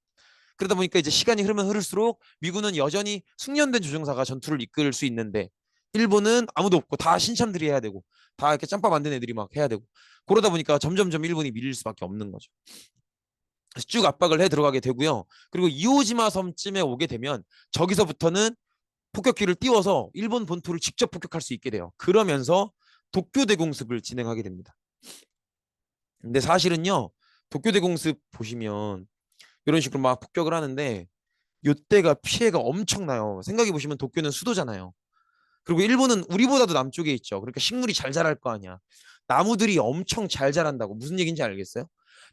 S1: 그러다 보니까 이제 시간이 흐르면 흐를수록 미군은 여전히 숙련된 조종사가 전투를 이끌 수 있는데 일본은 아무도 없고 다 신참들이 해야 되고 다 이렇게 짬밥 만든 애들이 막 해야 되고 그러다 보니까 점점점 일본이 밀릴 수밖에 없는 거죠. 그래서 쭉 압박을 해 들어가게 되고요. 그리고 이오지마 섬쯤에 오게 되면 저기서부터는 폭격기를 띄워서 일본 본토를 직접 폭격할 수 있게 돼요. 그러면서 도쿄 대공습을 진행하게 됩니다. 근데 사실은요, 도쿄 대공습 보시면 이런 식으로 막 폭격을 하는데 요때가 피해가 엄청나요. 생각해 보시면 도쿄는 수도잖아요. 그리고 일본은 우리보다도 남쪽에 있죠. 그러니까 식물이 잘 자랄 거 아니야. 나무들이 엄청 잘 자란다고. 무슨 얘기인지 알겠어요?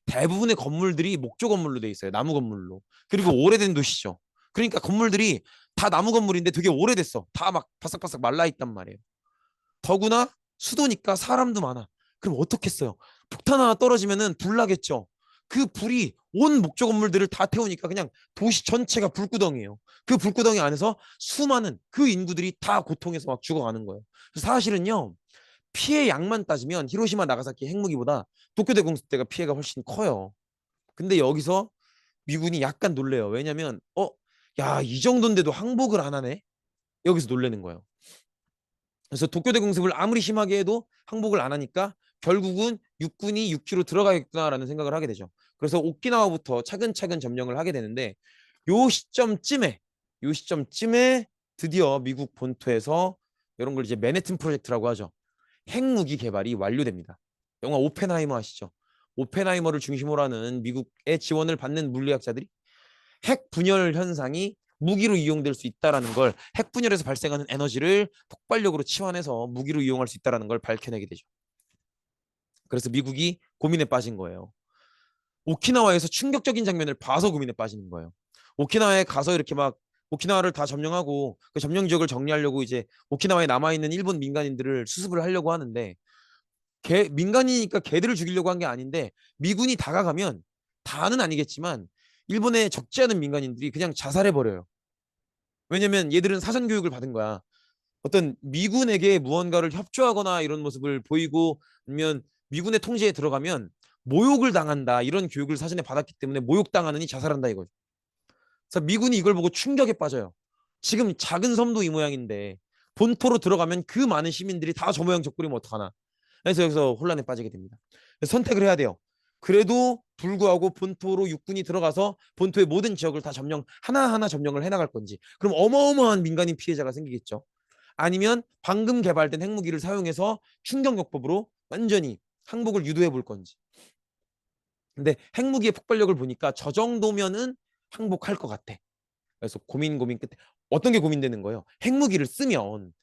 S1: 대부분의 건물들이 목조 건물로 돼 있어요. 나무 건물로. 그리고 오래된 도시죠. 그러니까 건물들이 다 나무 건물인데 되게 오래됐어. 다 막 바싹바싹 말라 있단 말이에요. 더구나 수도니까 사람도 많아. 그럼 어떻겠어요? 폭탄 하나 떨어지면은 불 나겠죠. 그 불이 온 목조 건물들을 다 태우니까 그냥 도시 전체가 불구덩이에요. 그 불구덩이 안에서 수많은 그 인구들이 다 고통해서 막 죽어가는 거예요. 사실은요, 피해 양만 따지면 히로시마 나가사키 핵무기보다 도쿄 대공습 때가 피해가 훨씬 커요. 근데 여기서 미군이 약간 놀래요. 왜냐면 야, 이 정도인데도 항복을 안 하네. 여기서 놀래는 거예요. 그래서 도쿄대 공습을 아무리 심하게 해도 항복을 안 하니까 결국은 육군이 6기로 들어가겠구나라는 생각을 하게 되죠. 그래서 오키나와부터 차근차근 점령을 하게 되는데 요 시점쯤에 요 시점쯤에 드디어 미국 본토에서 이런 걸 이제 맨해튼 프로젝트라고 하죠. 핵무기 개발이 완료됩니다. 영화 오펜하이머 아시죠? 오펜하이머를 중심으로 하는 미국의 지원을 받는 물리학자들이 핵 분열 현상이 무기로 이용될 수 있다라는 걸, 핵 분열에서 발생하는 에너지를 폭발력으로 치환해서 무기로 이용할 수 있다라는 걸 밝혀내게 되죠. 그래서 미국이 고민에 빠진 거예요. 오키나와에서 충격적인 장면을 봐서 고민에 빠지는 거예요. 오키나와에 가서 이렇게 막 오키나와를 다 점령하고 그 점령 지역을 정리하려고 이제 오키나와에 남아 있는 일본 민간인들을 수습을 하려고 하는데 민간이니까 걔들을 죽이려고 한 게 아닌데 미군이 다가가면 다는 아니겠지만 일본의 적지 않은 민간인들이 그냥 자살해 버려요. 왜냐면 얘들은 사전 교육을 받은 거야. 어떤 미군에게 무언가를 협조하거나 이런 모습을 보이고 아니면 미군의 통제에 들어가면 모욕을 당한다 이런 교육을 사전에 받았기 때문에 모욕당하느니 자살한다 이거죠. 그래서 미군이 이걸 보고 충격에 빠져요. 지금 작은 섬도 이 모양인데 본토로 들어가면 그 많은 시민들이 다 저 모양 저꼴이면 어떡하나. 그래서 여기서 혼란에 빠지게 됩니다. 선택을 해야 돼요. 그래도 불구하고 본토로 육군이 들어가서 본토의 모든 지역을 다 점령 하나하나 점령을 해나갈 건지 그럼 어마어마한 민간인 피해자가 생기겠죠. 아니면 방금 개발된 핵무기를 사용해서 충격요법으로 완전히 항복을 유도해 볼 건지. 근데 핵무기의 폭발력을 보니까 저 정도면은 항복할 것 같아. 그래서 고민 끝에 어떤 게 고민되는 거예요? 핵무기를 쓰면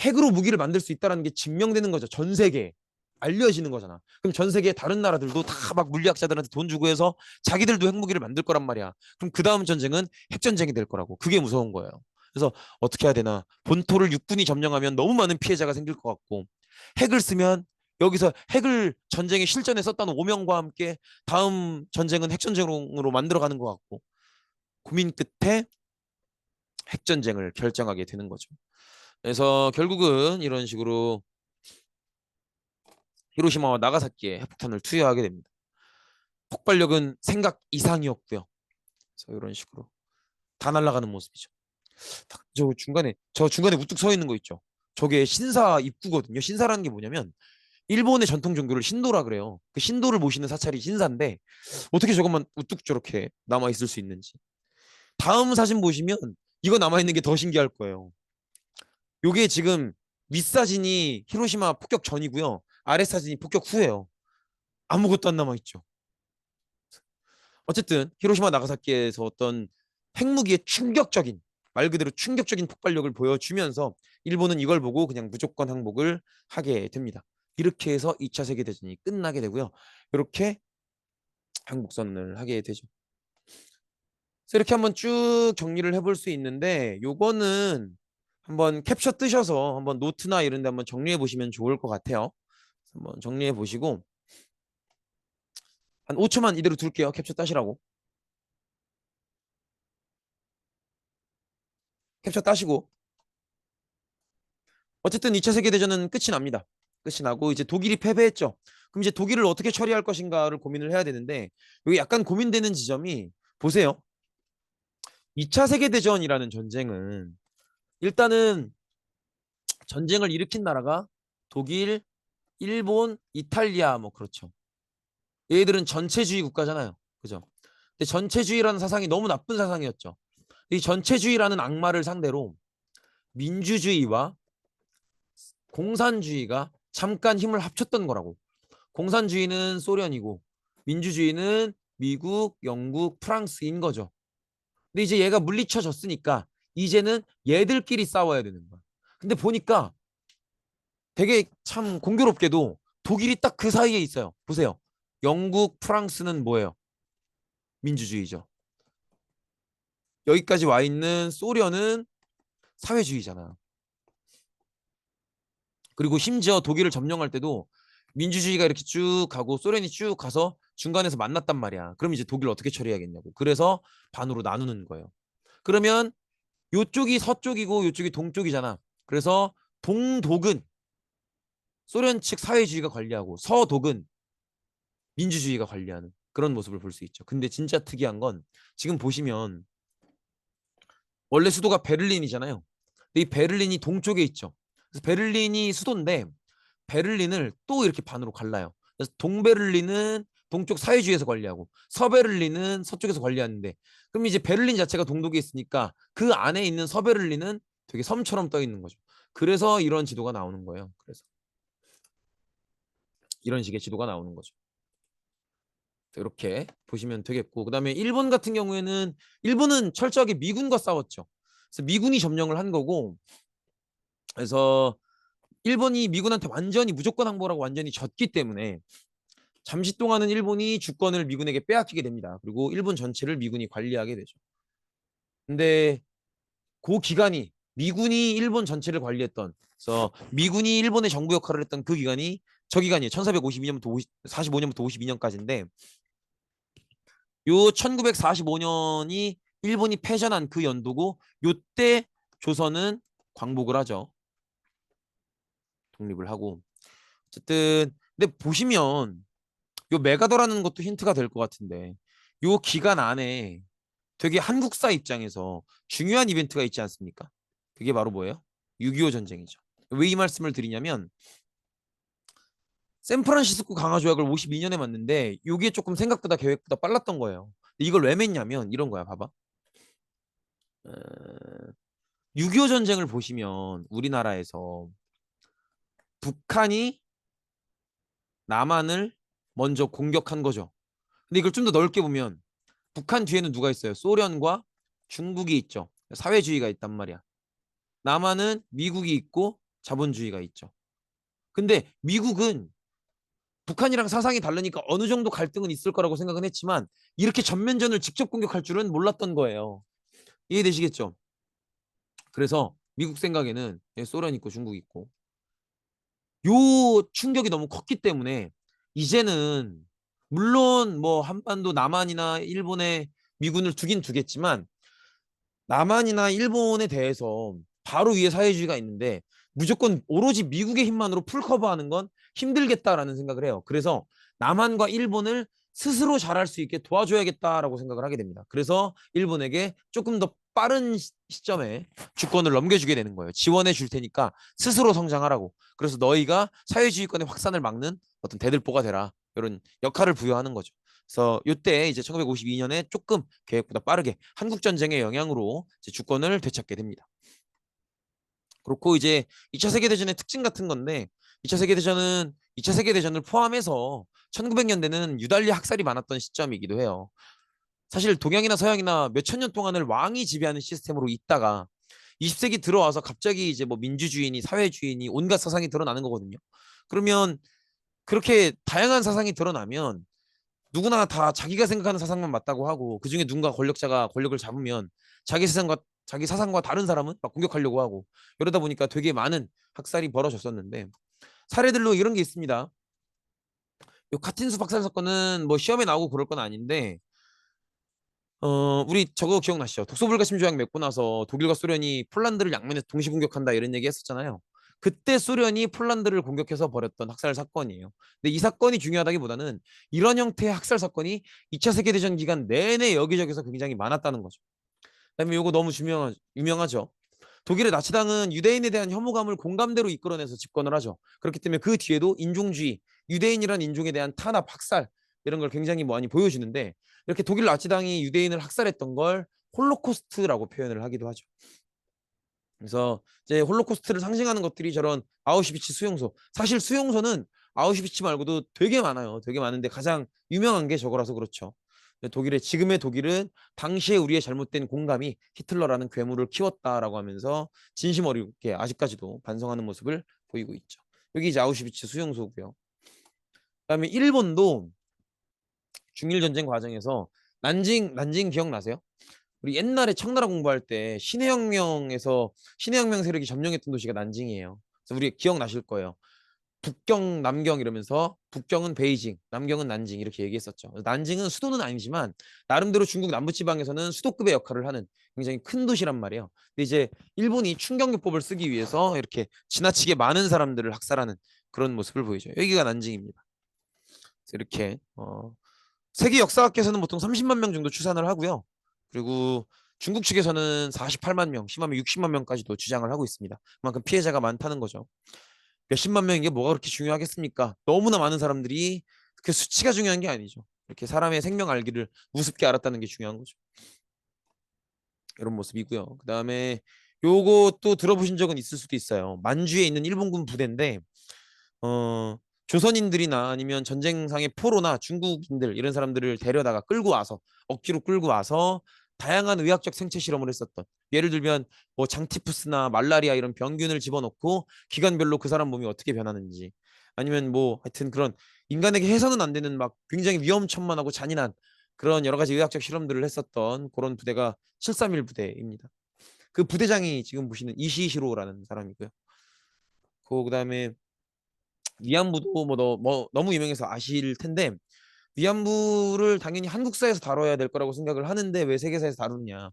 S1: 핵으로 무기를 만들 수 있다는 게 증명되는 거죠. 전 세계에 알려지는 거잖아. 그럼 전 세계 다른 나라들도 다 막 물리학자들한테 돈 주고 해서 자기들도 핵무기를 만들 거란 말이야. 그럼 그 다음 전쟁은 핵전쟁이 될 거라고. 그게 무서운 거예요. 그래서 어떻게 해야 되나? 본토를 육군이 점령하면 너무 많은 피해자가 생길 것 같고 핵을 쓰면 여기서 핵을 전쟁에 실전에 썼다는 오명과 함께 다음 전쟁은 핵전쟁으로 만들어가는 것 같고 고민 끝에 핵전쟁을 결정하게 되는 거죠. 그래서 결국은 이런 식으로 히로시마와 나가사키에 핵폭탄을 투여하게 됩니다. 폭발력은 생각 이상이었고요. 그래서 이런 식으로 다 날아가는 모습이죠. 저 중간에 우뚝 서 있는 거 있죠. 저게 신사 입구거든요. 신사라는 게 뭐냐면 일본의 전통 종교를 신도라 그래요. 그 신도를 모시는 사찰이 신사인데 어떻게 저것만 우뚝 저렇게 남아 있을 수 있는지. 다음 사진 보시면 이거 남아 있는 게 더 신기할 거예요. 요게 지금 윗사진이 히로시마 폭격 전이고요. 아래 사진이 폭격 후예요. 아무것도 안 남아 있죠. 어쨌든 히로시마 나가사키에서 어떤 핵무기의 충격적인 말 그대로 충격적인 폭발력을 보여주면서 일본은 이걸 보고 그냥 무조건 항복을 하게 됩니다. 이렇게 해서 2차 세계대전이 끝나게 되고요. 이렇게 항복선을 하게 되죠. 그래서 이렇게 한번 쭉 정리를 해볼 수 있는데 요거는 한번 캡처 뜨셔서 한번 노트나 이런 데 한번 정리해 보시면 좋을 것 같아요. 한번 정리해 보시고 한 5초만 이대로 둘게요. 캡처 따시라고. 캡처 따시고 어쨌든 2차 세계대전은 끝이 납니다. 끝이 나고 이제 독일이 패배했죠. 그럼 이제 독일을 어떻게 처리할 것인가를 고민을 해야 되는데 여기 약간 고민되는 지점이 보세요. 2차 세계대전이라는 전쟁은 일단은 전쟁을 일으킨 나라가 독일, 일본, 이탈리아 뭐 그렇죠. 얘들은 전체주의 국가잖아요. 그죠? 근데 전체주의라는 사상이 너무 나쁜 사상이었죠. 이 전체주의라는 악마를 상대로 민주주의와 공산주의가 잠깐 힘을 합쳤던 거라고. 공산주의는 소련이고 민주주의는 미국, 영국, 프랑스인 거죠. 근데 이제 얘가 물리쳐졌으니까 이제는 얘들끼리 싸워야 되는 거야. 근데 보니까 되게 참 공교롭게도 독일이 딱 그 사이에 있어요. 보세요. 영국, 프랑스는 뭐예요? 민주주의죠. 여기까지 와 있는 소련은 사회주의잖아. 그리고 심지어 독일을 점령할 때도 민주주의가 이렇게 쭉 가고 소련이 쭉 가서 중간에서 만났단 말이야. 그럼 이제 독일 어떻게 처리하겠냐고. 그래서 반으로 나누는 거예요. 그러면 요쪽이 서쪽이고 요쪽이 동쪽이잖아. 그래서 동독은 소련 측 사회주의가 관리하고 서독은 민주주의가 관리하는 그런 모습을 볼 수 있죠. 근데 진짜 특이한 건 지금 보시면 원래 수도가 베를린이잖아요. 근데 이 베를린이 동쪽에 있죠. 그래서 베를린이 수도인데 베를린을 또 이렇게 반으로 갈라요. 그래서 동베를린은 동쪽 사회주의에서 관리하고 서베를린은 서쪽에서 관리하는데 그럼 이제 베를린 자체가 동독에 있으니까 그 안에 있는 서베를린은 되게 섬처럼 떠 있는 거죠. 그래서 이런 지도가 나오는 거예요. 그래서 이런 식의 지도가 나오는 거죠. 이렇게 보시면 되겠고 그다음에 일본 같은 경우에는 일본은 철저하게 미군과 싸웠죠. 그래서 미군이 점령을 한 거고 그래서 일본이 미군한테 완전히 무조건 항복하고 완전히 졌기 때문에 잠시 동안은 일본이 주권을 미군에게 빼앗기게 됩니다. 그리고 일본 전체를 미군이 관리하게 되죠. 근데 그 기간이 미군이 일본 전체를 관리했던 그래서 미군이 일본의 정부 역할을 했던 그 기간이 저 기간이에요. 1452년부터 45년부터 52년까지인데 요 1945년이 일본이 패전한 그 연도고 요때 조선은 광복을 하죠. 독립을 하고 어쨌든 근데 보시면 요 메가더라는 것도 힌트가 될 것 같은데 요 기간 안에 되게 한국사 입장에서 중요한 이벤트가 있지 않습니까? 그게 바로 뭐예요? 6.25 전쟁이죠. 왜 이 말씀을 드리냐면 샌프란시스코 강화 조약을 52년에 맞는데 이게 조금 생각보다 계획보다 빨랐던 거예요. 이걸 왜 맺냐면 이런 거야. 봐봐. 6.25 전쟁을 보시면 우리나라에서 북한이 남한을 먼저 공격한 거죠. 근데 이걸 좀 더 넓게 보면 북한 뒤에는 누가 있어요? 소련과 중국이 있죠. 사회주의가 있단 말이야. 남한은 미국이 있고 자본주의가 있죠. 근데 미국은 북한이랑 사상이 다르니까 어느 정도 갈등은 있을 거라고 생각은 했지만 이렇게 전면전을 직접 공격할 줄은 몰랐던 거예요. 이해되시겠죠? 그래서 미국 생각에는 소련 있고 중국 있고 요 충격이 너무 컸기 때문에 이제는 물론 뭐 한반도 남한이나 일본에 미군을 두긴 두겠지만 남한이나 일본에 대해서 바로 위에 사회주의가 있는데 무조건 오로지 미국의 힘만으로 풀 커버하는 건 힘들겠다라는 생각을 해요. 그래서 남한과 일본을 스스로 잘할 수 있게 도와줘야겠다라고 생각을 하게 됩니다. 그래서 일본에게 조금 더 빠른 시점에 주권을 넘겨주게 되는 거예요. 지원해 줄 테니까 스스로 성장하라고. 그래서 너희가 사회주의권의 확산을 막는 어떤 대들보가 되라. 이런 역할을 부여하는 거죠. 그래서 이때 이제 1952년에 조금 계획보다 빠르게 한국 전쟁의 영향으로 이제 주권을 되찾게 됩니다. 그렇고 이제 2차 세계대전의 특징 같은 건데 2차 세계대전은 2차 세계대전을 포함해서 1900년대는 유달리 학살이 많았던 시점이기도 해요. 사실 동양이나 서양이나 몇천 년 동안을 왕이 지배하는 시스템으로 있다가 20세기 들어와서 갑자기 이제 뭐 민주주의니 사회주의니 온갖 사상이 드러나는 거거든요. 그러면 그렇게 다양한 사상이 드러나면 누구나 다 자기가 생각하는 사상만 맞다고 하고 그중에 누군가 권력자가 권력을 잡으면 자기 사상과 다른 사람은 막 공격하려고 하고 이러다 보니까 되게 많은 학살이 벌어졌었는데 사례들로 이런 게 있습니다. 요 카틴수 박살 사건은 뭐 시험에 나오고 그럴 건 아닌데 우리 저거 기억나시죠? 독소불가침 조약 맺고 나서 독일과 소련이 폴란드를 양면에서 동시 공격한다 이런 얘기 했었잖아요. 그때 소련이 폴란드를 공격해서 벌였던 학살 사건이에요. 근데 이 사건이 중요하다기보다는 이런 형태의 학살 사건이 2차 세계대전 기간 내내 여기저기서 굉장히 많았다는 거죠. 그다음에 이거 너무 유명하죠. 독일의 나치당은 유대인에 대한 혐오감을 공감대로 이끌어내서 집권을 하죠. 그렇기 때문에 그 뒤에도 인종주의, 유대인이라는 인종에 대한 탄압, 학살 이런 걸 굉장히 많이 보여주는데 이렇게 독일 나치당이 유대인을 학살했던 걸 홀로코스트라고 표현을 하기도 하죠. 그래서 이제 홀로코스트를 상징하는 것들이 저런 아우슈비츠 수용소. 사실 수용소는 아우슈비츠 말고도 되게 많아요. 되게 많은데 가장 유명한 게 저거라서 그렇죠. 지금의 독일은 당시에 우리의 잘못된 공감이 히틀러라는 괴물을 키웠다라고 하면서 진심 어렵게 아직까지도 반성하는 모습을 보이고 있죠. 여기 이제 아우슈비츠 수용소고요. 그다음에 일본도 중일 전쟁 과정에서 난징 기억나세요? 우리 옛날에 청나라 공부할 때 신해혁명 세력이 점령했던 도시가 난징이에요. 그래서 우리 기억나실 거예요. 북경, 남경 이러면서 북경은 베이징, 남경은 난징 이렇게 얘기했었죠. 난징은 수도는 아니지만 나름대로 중국 남부지방에서는 수도급의 역할을 하는 굉장히 큰 도시란 말이에요. 근데 이제 일본이 충격요법을 쓰기 위해서 이렇게 지나치게 많은 사람들을 학살하는 그런 모습을 보이죠. 여기가 난징입니다. 그래서 이렇게 세계 역사학계에서는 보통 30만 명 정도 추산을 하고요. 그리고 중국 측에서는 48만 명, 심하면 60만 명까지도 주장을 하고 있습니다. 그만큼 피해자가 많다는 거죠. 몇십만 명인 게 뭐가 그렇게 중요하겠습니까? 너무나 많은 사람들이 그 수치가 중요한 게 아니죠. 이렇게 사람의 생명 알기를 우습게 알았다는 게 중요한 거죠. 이런 모습이고요. 그다음에 요것도 들어보신 적은 있을 수도 있어요. 만주에 있는 일본군 부대인데 조선인들이나 아니면 전쟁상의 포로나 중국인들 이런 사람들을 데려다가 끌고 와서 억지로 끌고 와서 다양한 의학적 생체 실험을 했었던 예를 들면 뭐 장티푸스나 말라리아 이런 병균을 집어넣고 기간별로 그 사람 몸이 어떻게 변하는지 아니면 뭐 하여튼 그런 인간에게 해서는 안 되는 막 굉장히 위험천만하고 잔인한 그런 여러 가지 의학적 실험들을 했었던 그런 부대가 731 부대입니다. 그 부대장이 지금 보시는 이시시로라는 사람이고요. 그다음에 위안부도 뭐 너무 유명해서 아실 텐데 위안부를 당연히 한국사에서 다뤄야 될 거라고 생각을 하는데 왜 세계사에서 다루느냐.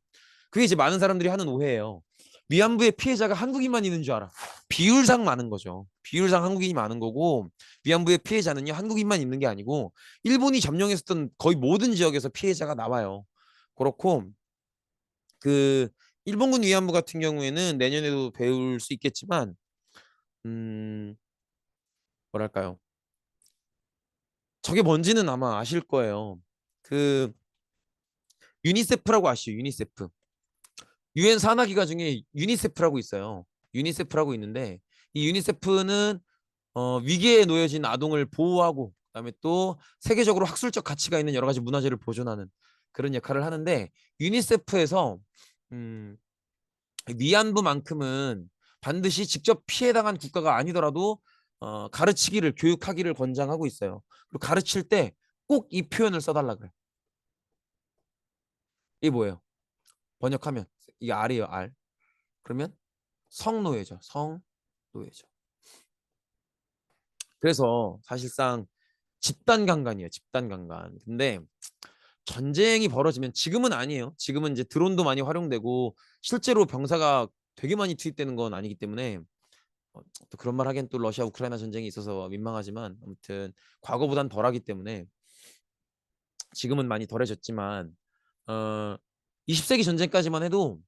S1: 그게 이제 많은 사람들이 하는 오해예요. 위안부의 피해자가 한국인만 있는 줄 알아. 비율상 많은 거죠. 비율상 한국인이 많은 거고 위안부의 피해자는요 한국인만 있는 게 아니고 일본이 점령했었던 거의 모든 지역에서 피해자가 나와요. 그렇고 그 일본군 위안부 같은 경우에는 내년에도 배울 수 있겠지만 음 뭐랄까요. 저게 뭔지는 아마 아실 거예요. 그 유니세프라고 아시죠? 유니세프. 유엔 산하 기관 중에 유니세프라고 있어요. 유니세프라고 있는데 이 유니세프는 위기에 놓여진 아동을 보호하고 그다음에 또 세계적으로 학술적 가치가 있는 여러 가지 문화재를 보존하는 그런 역할을 하는데 유니세프에서 음, 위안부만큼은 반드시 직접 피해당한 국가가 아니더라도 가르치기를 교육하기를 권장하고 있어요. 그리고 가르칠 때 꼭 이 표현을 써달라 그래. 이게 뭐예요? 번역하면 이게 R이에요, R. 그러면 성노예죠. 성노예죠. 그래서 사실상 집단 강간이에요. 집단 강간. 근데 전쟁이 벌어지면 지금은 아니에요. 지금은 이제 드론도 많이 활용되고 실제로 병사가 되게 많이 투입되는 건 아니기 때문에 또 그런 말 하기엔 또 러시아 우크라이나 전쟁이 있어서 민망하지만 아무튼 과거보단 덜하기 때문에 지금은 많이 덜해졌지만 어 20세기 전쟁까지만 해도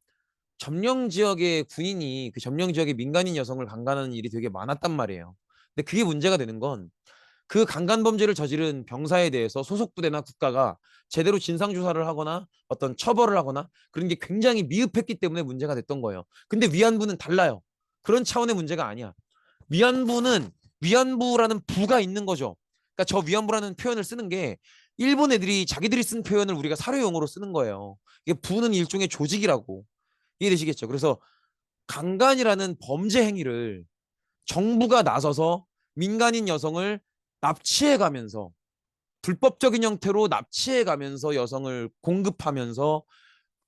S1: 점령 지역의 군인이 그 점령 지역의 민간인 여성을 강간하는 일이 되게 많았단 말이에요. 근데 그게 문제가 되는 건 그 강간 범죄를 저지른 병사에 대해서 소속 부대나 국가가 제대로 진상 조사를 하거나 어떤 처벌을 하거나 그런 게 굉장히 미흡했기 때문에 문제가 됐던 거예요. 근데 위안부는 달라요. 그런 차원의 문제가 아니야. 위안부는 위안부라는 부가 있는 거죠. 그러니까 저 위안부라는 표현을 쓰는 게 일본 애들이 자기들이 쓴 표현을 우리가 사료용어로 쓰는 거예요. 이게 부는 일종의 조직이라고. 이해되시겠죠? 그래서 강간이라는 범죄 행위를 정부가 나서서 민간인 여성을 납치해 가면서 불법적인 형태로 납치해 가면서 여성을 공급하면서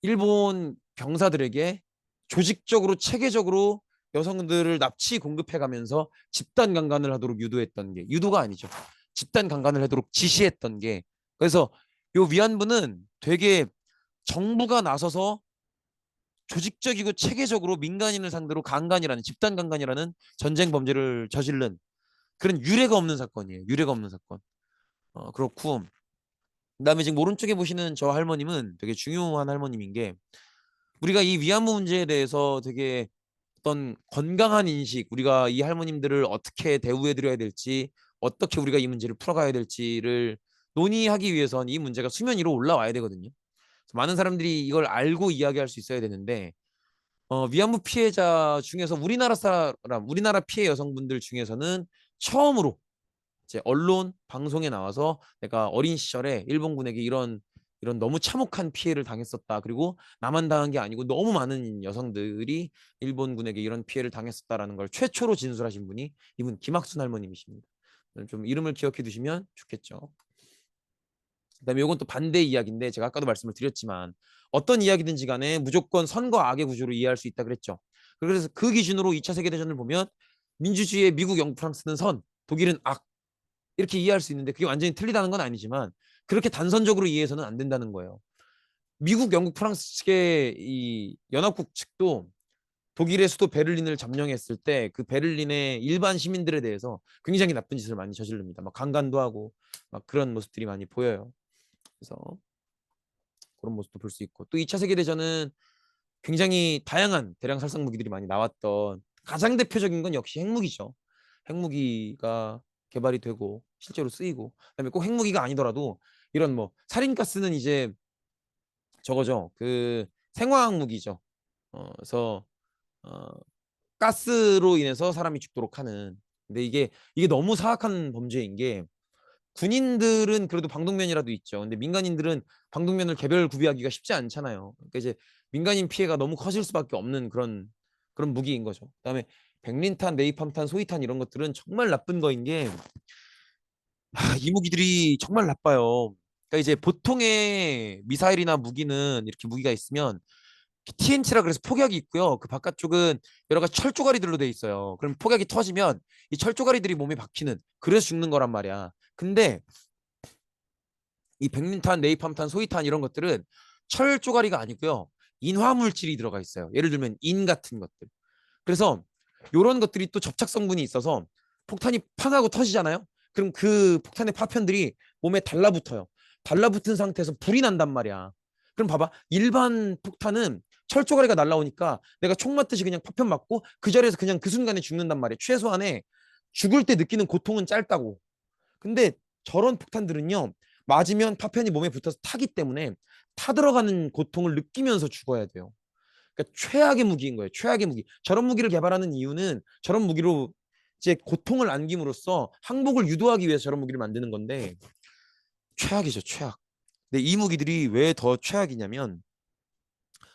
S1: 일본 병사들에게 조직적으로 체계적으로 여성들을 납치 공급해 가면서 집단 강간을 하도록 유도했던 게 유도가 아니죠. 집단 강간을 하도록 지시했던 게 그래서 요 위안부는 되게 정부가 나서서 조직적이고 체계적으로 민간인을 상대로 강간이라는 집단 강간이라는 전쟁 범죄를 저지른 그런 유례가 없는 사건이에요. 유례가 없는 사건. 그렇고 그다음에 지금 오른쪽에 보시는 저 할머님은 되게 중요한 할머님인 게 우리가 이 위안부 문제에 대해서 되게 어떤 건강한 인식, 우리가 이 할머님들을 어떻게 대우해 드려야 될지, 어떻게 우리가 이 문제를 풀어가야 될지를 논의하기 위해선 이 문제가 수면 위로 올라와야 되거든요. 많은 사람들이 이걸 알고 이야기할 수 있어야 되는데 위안부 피해자 중에서 우리나라 사람, 우리나라 피해 여성분들 중에서는 처음으로 이제 언론 방송에 나와서 내가 어린 시절에 일본군에게 이런 너무 참혹한 피해를 당했었다. 그리고 나만 당한 게 아니고 너무 많은 여성들이 일본군에게 이런 피해를 당했었다라는 걸 최초로 진술하신 분이 이분 김학순 할머님이십니다. 좀 이름을 기억해 두시면 좋겠죠. 그다음에 이건 또 반대 이야기인데 제가 아까도 말씀을 드렸지만 어떤 이야기든지 간에 무조건 선과 악의 구조로 이해할 수 있다 그랬죠. 그래서 그 기준으로 2차 세계대전을 보면 민주주의의 미국, 영국, 프랑스는 선, 독일은 악 이렇게 이해할 수 있는데 그게 완전히 틀리다는 건 아니지만 그렇게 단선적으로 이해해서는 안 된다는 거예요. 미국, 영국, 프랑스 측의 이 연합국 측도 독일의 수도 베를린을 점령했을 때 그 베를린의 일반 시민들에 대해서 굉장히 나쁜 짓을 많이 저지릅니다. 막 강간도 하고 막 그런 모습들이 많이 보여요. 그래서 그런 모습도 볼 수 있고 또 2차 세계대전은 굉장히 다양한 대량 살상 무기들이 많이 나왔던 가장 대표적인 건 역시 핵무기죠. 핵무기가 개발이 되고 실제로 쓰이고 그다음에 꼭 핵무기가 아니더라도 이런 뭐 살인가스는 이제 저거죠. 그 생화학 무기죠. 그래서 어, 가스로 인해서 사람이 죽도록 하는. 근데 이게 너무 사악한 범죄인 게 군인들은 그래도 방독면이라도 있죠. 근데 민간인들은 방독면을 개별 구비하기가 쉽지 않잖아요. 그러니까 이제 민간인 피해가 너무 커질 수밖에 없는 그런 무기인 거죠. 그다음에 백린탄, 네이팜탄, 소위탄 이런 것들은 정말 나쁜 거인 게 이 무기들이 정말 나빠요. 그러니까 이제 보통의 미사일이나 무기는 이렇게 무기가 있으면 TNT라 그래서 폭약이 있고요. 그 바깥쪽은 여러 가지 철조가리들로 돼 있어요. 그럼 폭약이 터지면 이 철조가리들이 몸에 박히는 그래서 죽는 거란 말이야. 근데 이 백린탄, 네이팜탄, 소위탄 이런 것들은 철 조가리가 아니고요. 인화 물질이 들어가 있어요. 예를 들면 인 같은 것들. 그래서 이런 것들이 또 접착 성분이 있어서 폭탄이 팡 하고 터지잖아요. 그럼 그 폭탄의 파편들이 몸에 달라붙어요. 달라붙은 상태에서 불이 난단 말이야. 그럼 봐봐. 일반 폭탄은 철 조가리가 날라오니까 내가 총 맞듯이 그냥 파편 맞고 그 자리에서 그냥 그 순간에 죽는단 말이야. 최소한의 죽을 때 느끼는 고통은 짧다고. 근데 저런 폭탄들은요, 맞으면 파편이 몸에 붙어서 타기 때문에 타들어가는 고통을 느끼면서 죽어야 돼요. 그러니까 최악의 무기인 거예요. 최악의 무기. 저런 무기를 개발하는 이유는 저런 무기로 이제 고통을 안김으로써 항복을 유도하기 위해서 저런 무기를 만드는 건데 최악이죠, 최악. 근데 이 무기들이 왜 더 최악이냐면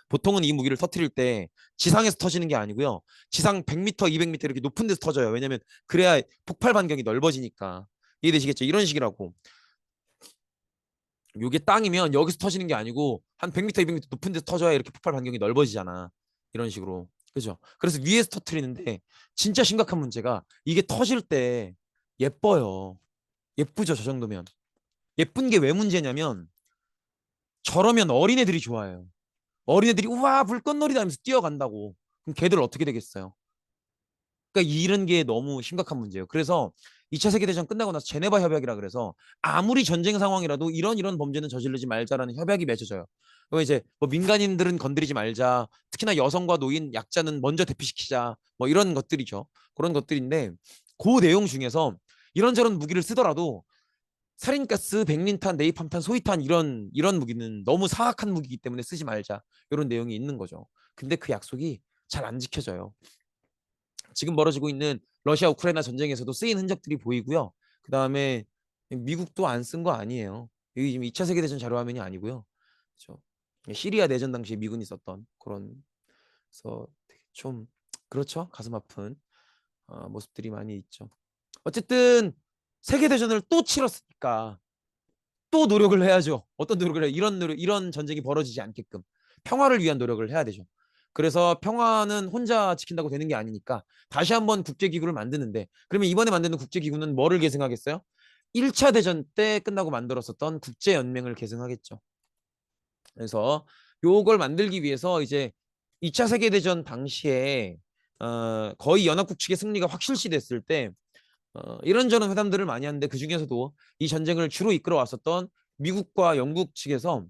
S1: 보통은 이 무기를 터뜨릴 때 지상에서 터지는 게 아니고요. 지상 100m, 200m 이렇게 높은 데서 터져요. 왜냐면 그래야 폭발 반경이 넓어지니까. 이해되시겠죠? 이런 식이라고. 요게 땅이면 여기서 터지는 게 아니고 한 100m, 200m 높은 데서 터져야 이렇게 폭발 반경이 넓어지잖아. 이런 식으로. 그죠? 그래서 위에서 터트리는데 진짜 심각한 문제가 이게 터질 때 예뻐요. 예쁘죠, 저 정도면. 예쁜 게 왜 문제냐면 저러면 어린애들이 좋아해요. 어린애들이 우와 불꽃놀이다 하면서 뛰어간다고. 그럼 걔들 어떻게 되겠어요? 그러니까 이런 게 너무 심각한 문제예요. 그래서 2차 세계대전 끝나고 나서 제네바 협약이라 그래서 아무리 전쟁 상황이라도 이런 범죄는 저지르지 말자라는 협약이 맺어져요. 그럼 이제 뭐 민간인들은 건드리지 말자. 특히나 여성과 노인, 약자는 먼저 대피시키자. 뭐 이런 것들이죠. 그런 것들인데 그 내용 중에서 이런저런 무기를 쓰더라도 살인가스, 백린탄, 네이팜탄, 소위탄 이런 무기는 너무 사악한 무기이기 때문에 쓰지 말자. 이런 내용이 있는 거죠. 근데 그 약속이 잘 안 지켜져요. 지금 벌어지고 있는 러시아 우크라이나 전쟁에서도 쓰인 흔적들이 보이고요. 그 다음에 미국도 안 쓴 거 아니에요. 여기 지금 2차 세계대전 자료화면이 아니고요. 그렇죠. 시리아 내전 당시에 미군이 썼던 그런, 그래서 되게 좀 그렇죠. 가슴 아픈 모습들이 많이 있죠. 어쨌든 세계대전을 또 치렀으니까 또 노력을 해야죠. 어떤 노력을 해요? 이런 전쟁이 벌어지지 않게끔 평화를 위한 노력을 해야 되죠. 그래서 평화는 혼자 지킨다고 되는 게 아니니까 다시 한번 국제기구를 만드는데, 그러면 이번에 만드는 국제기구는 뭐를 계승하겠어요? 1차 대전 때 끝나고 만들었었던 국제연맹을 계승하겠죠. 그래서 요걸 만들기 위해서 이제 2차 세계대전 당시에 거의 연합국 측의 승리가 확실시 됐을 때 이런저런 회담들을 많이 하는데, 그 중에서도 이 전쟁을 주로 이끌어 왔었던 미국과 영국 측에서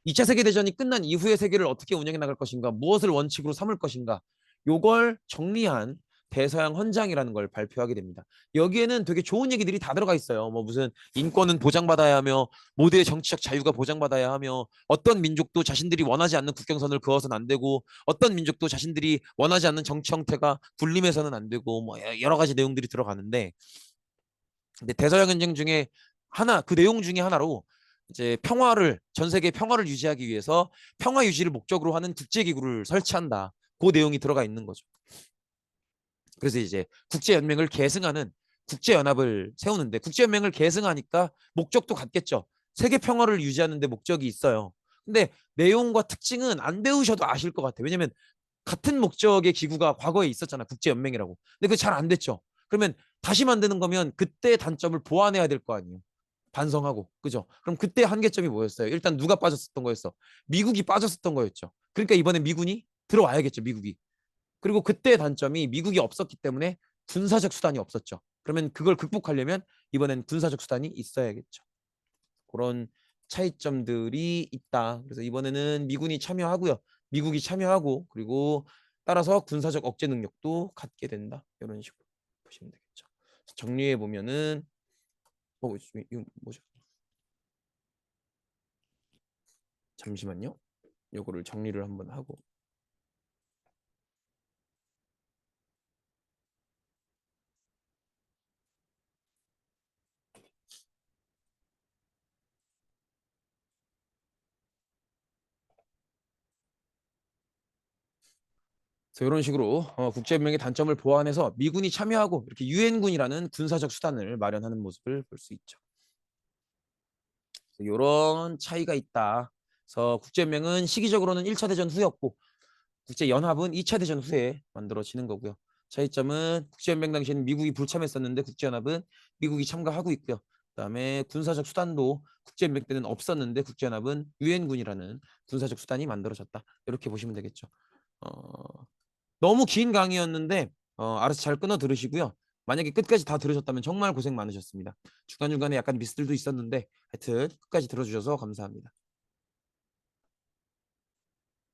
S1: 2차 세계대전이 끝난 이후의 세계를 어떻게 운영해 나갈 것인가, 무엇을 원칙으로 삼을 것인가, 요걸 정리한 대서양 헌장이라는 걸 발표하게 됩니다. 여기에는 되게 좋은 얘기들이 다 들어가 있어요. 뭐 무슨 인권은 보장받아야 하며 모두의 정치적 자유가 보장받아야 하며 어떤 민족도 자신들이 원하지 않는 국경선을 그어서는 안 되고 어떤 민족도 자신들이 원하지 않는 정치 형태가 군림해서는 안 되고 뭐 여러 가지 내용들이 들어가는데, 근데 대서양 전쟁 중에 하나, 그 내용 중에 하나로 이제 평화를, 전 세계 평화를 유지하기 위해서 평화 유지를 목적으로 하는 국제기구를 설치한다. 그 내용이 들어가 있는 거죠. 그래서 이제 국제연맹을 계승하는 국제연합을 세우는데, 국제연맹을 계승하니까 목적도 같겠죠. 세계 평화를 유지하는 데 목적이 있어요. 근데 내용과 특징은 안 배우셔도 아실 것 같아요. 왜냐면 같은 목적의 기구가 과거에 있었잖아. 국제연맹이라고. 근데 그게 잘 안 됐죠. 그러면 다시 만드는 거면 그때 단점을 보완해야 될 거 아니에요. 반성하고. 그죠? 그럼 그때 한계점이 뭐였어요? 일단 누가 빠졌었던 거였어? 미국이 빠졌었던 거였죠. 그러니까 이번에 미군이 들어와야겠죠. 미국이. 그리고 그때 단점이 미국이 없었기 때문에 군사적 수단이 없었죠. 그러면 그걸 극복하려면 이번엔 군사적 수단이 있어야겠죠. 그런 차이점들이 있다. 그래서 이번에는 미군이 참여하고요. 미국이 참여하고, 그리고 따라서 군사적 억제 능력도 갖게 된다. 이런 식으로 보시면 되겠죠. 정리해 보면은 이거 뭐죠? 잠시만요. 요거를 정리를 한번 하고. 그래서 이런 식으로 국제연맹의 단점을 보완해서 미군이 참여하고 이렇게 유엔군이라는 군사적 수단을 마련하는 모습을 볼 수 있죠. 이런 차이가 있다. 그래서 국제연맹은 시기적으로는 1차 대전 후였고 국제연합은 2차 대전 후에 만들어지는 거고요. 차이점은 국제연맹 당시에는 미국이 불참했었는데 국제연합은 미국이 참가하고 있고요. 그다음에 군사적 수단도 국제연맹 때는 없었는데 국제연합은 유엔군이라는 군사적 수단이 만들어졌다. 이렇게 보시면 되겠죠. 어, 너무 긴 강의였는데 알아서 잘 끊어 들으시고요. 만약에 끝까지 다 들으셨다면 정말 고생 많으셨습니다. 중간중간에 약간 미스들도 있었는데 하여튼 끝까지 들어주셔서 감사합니다.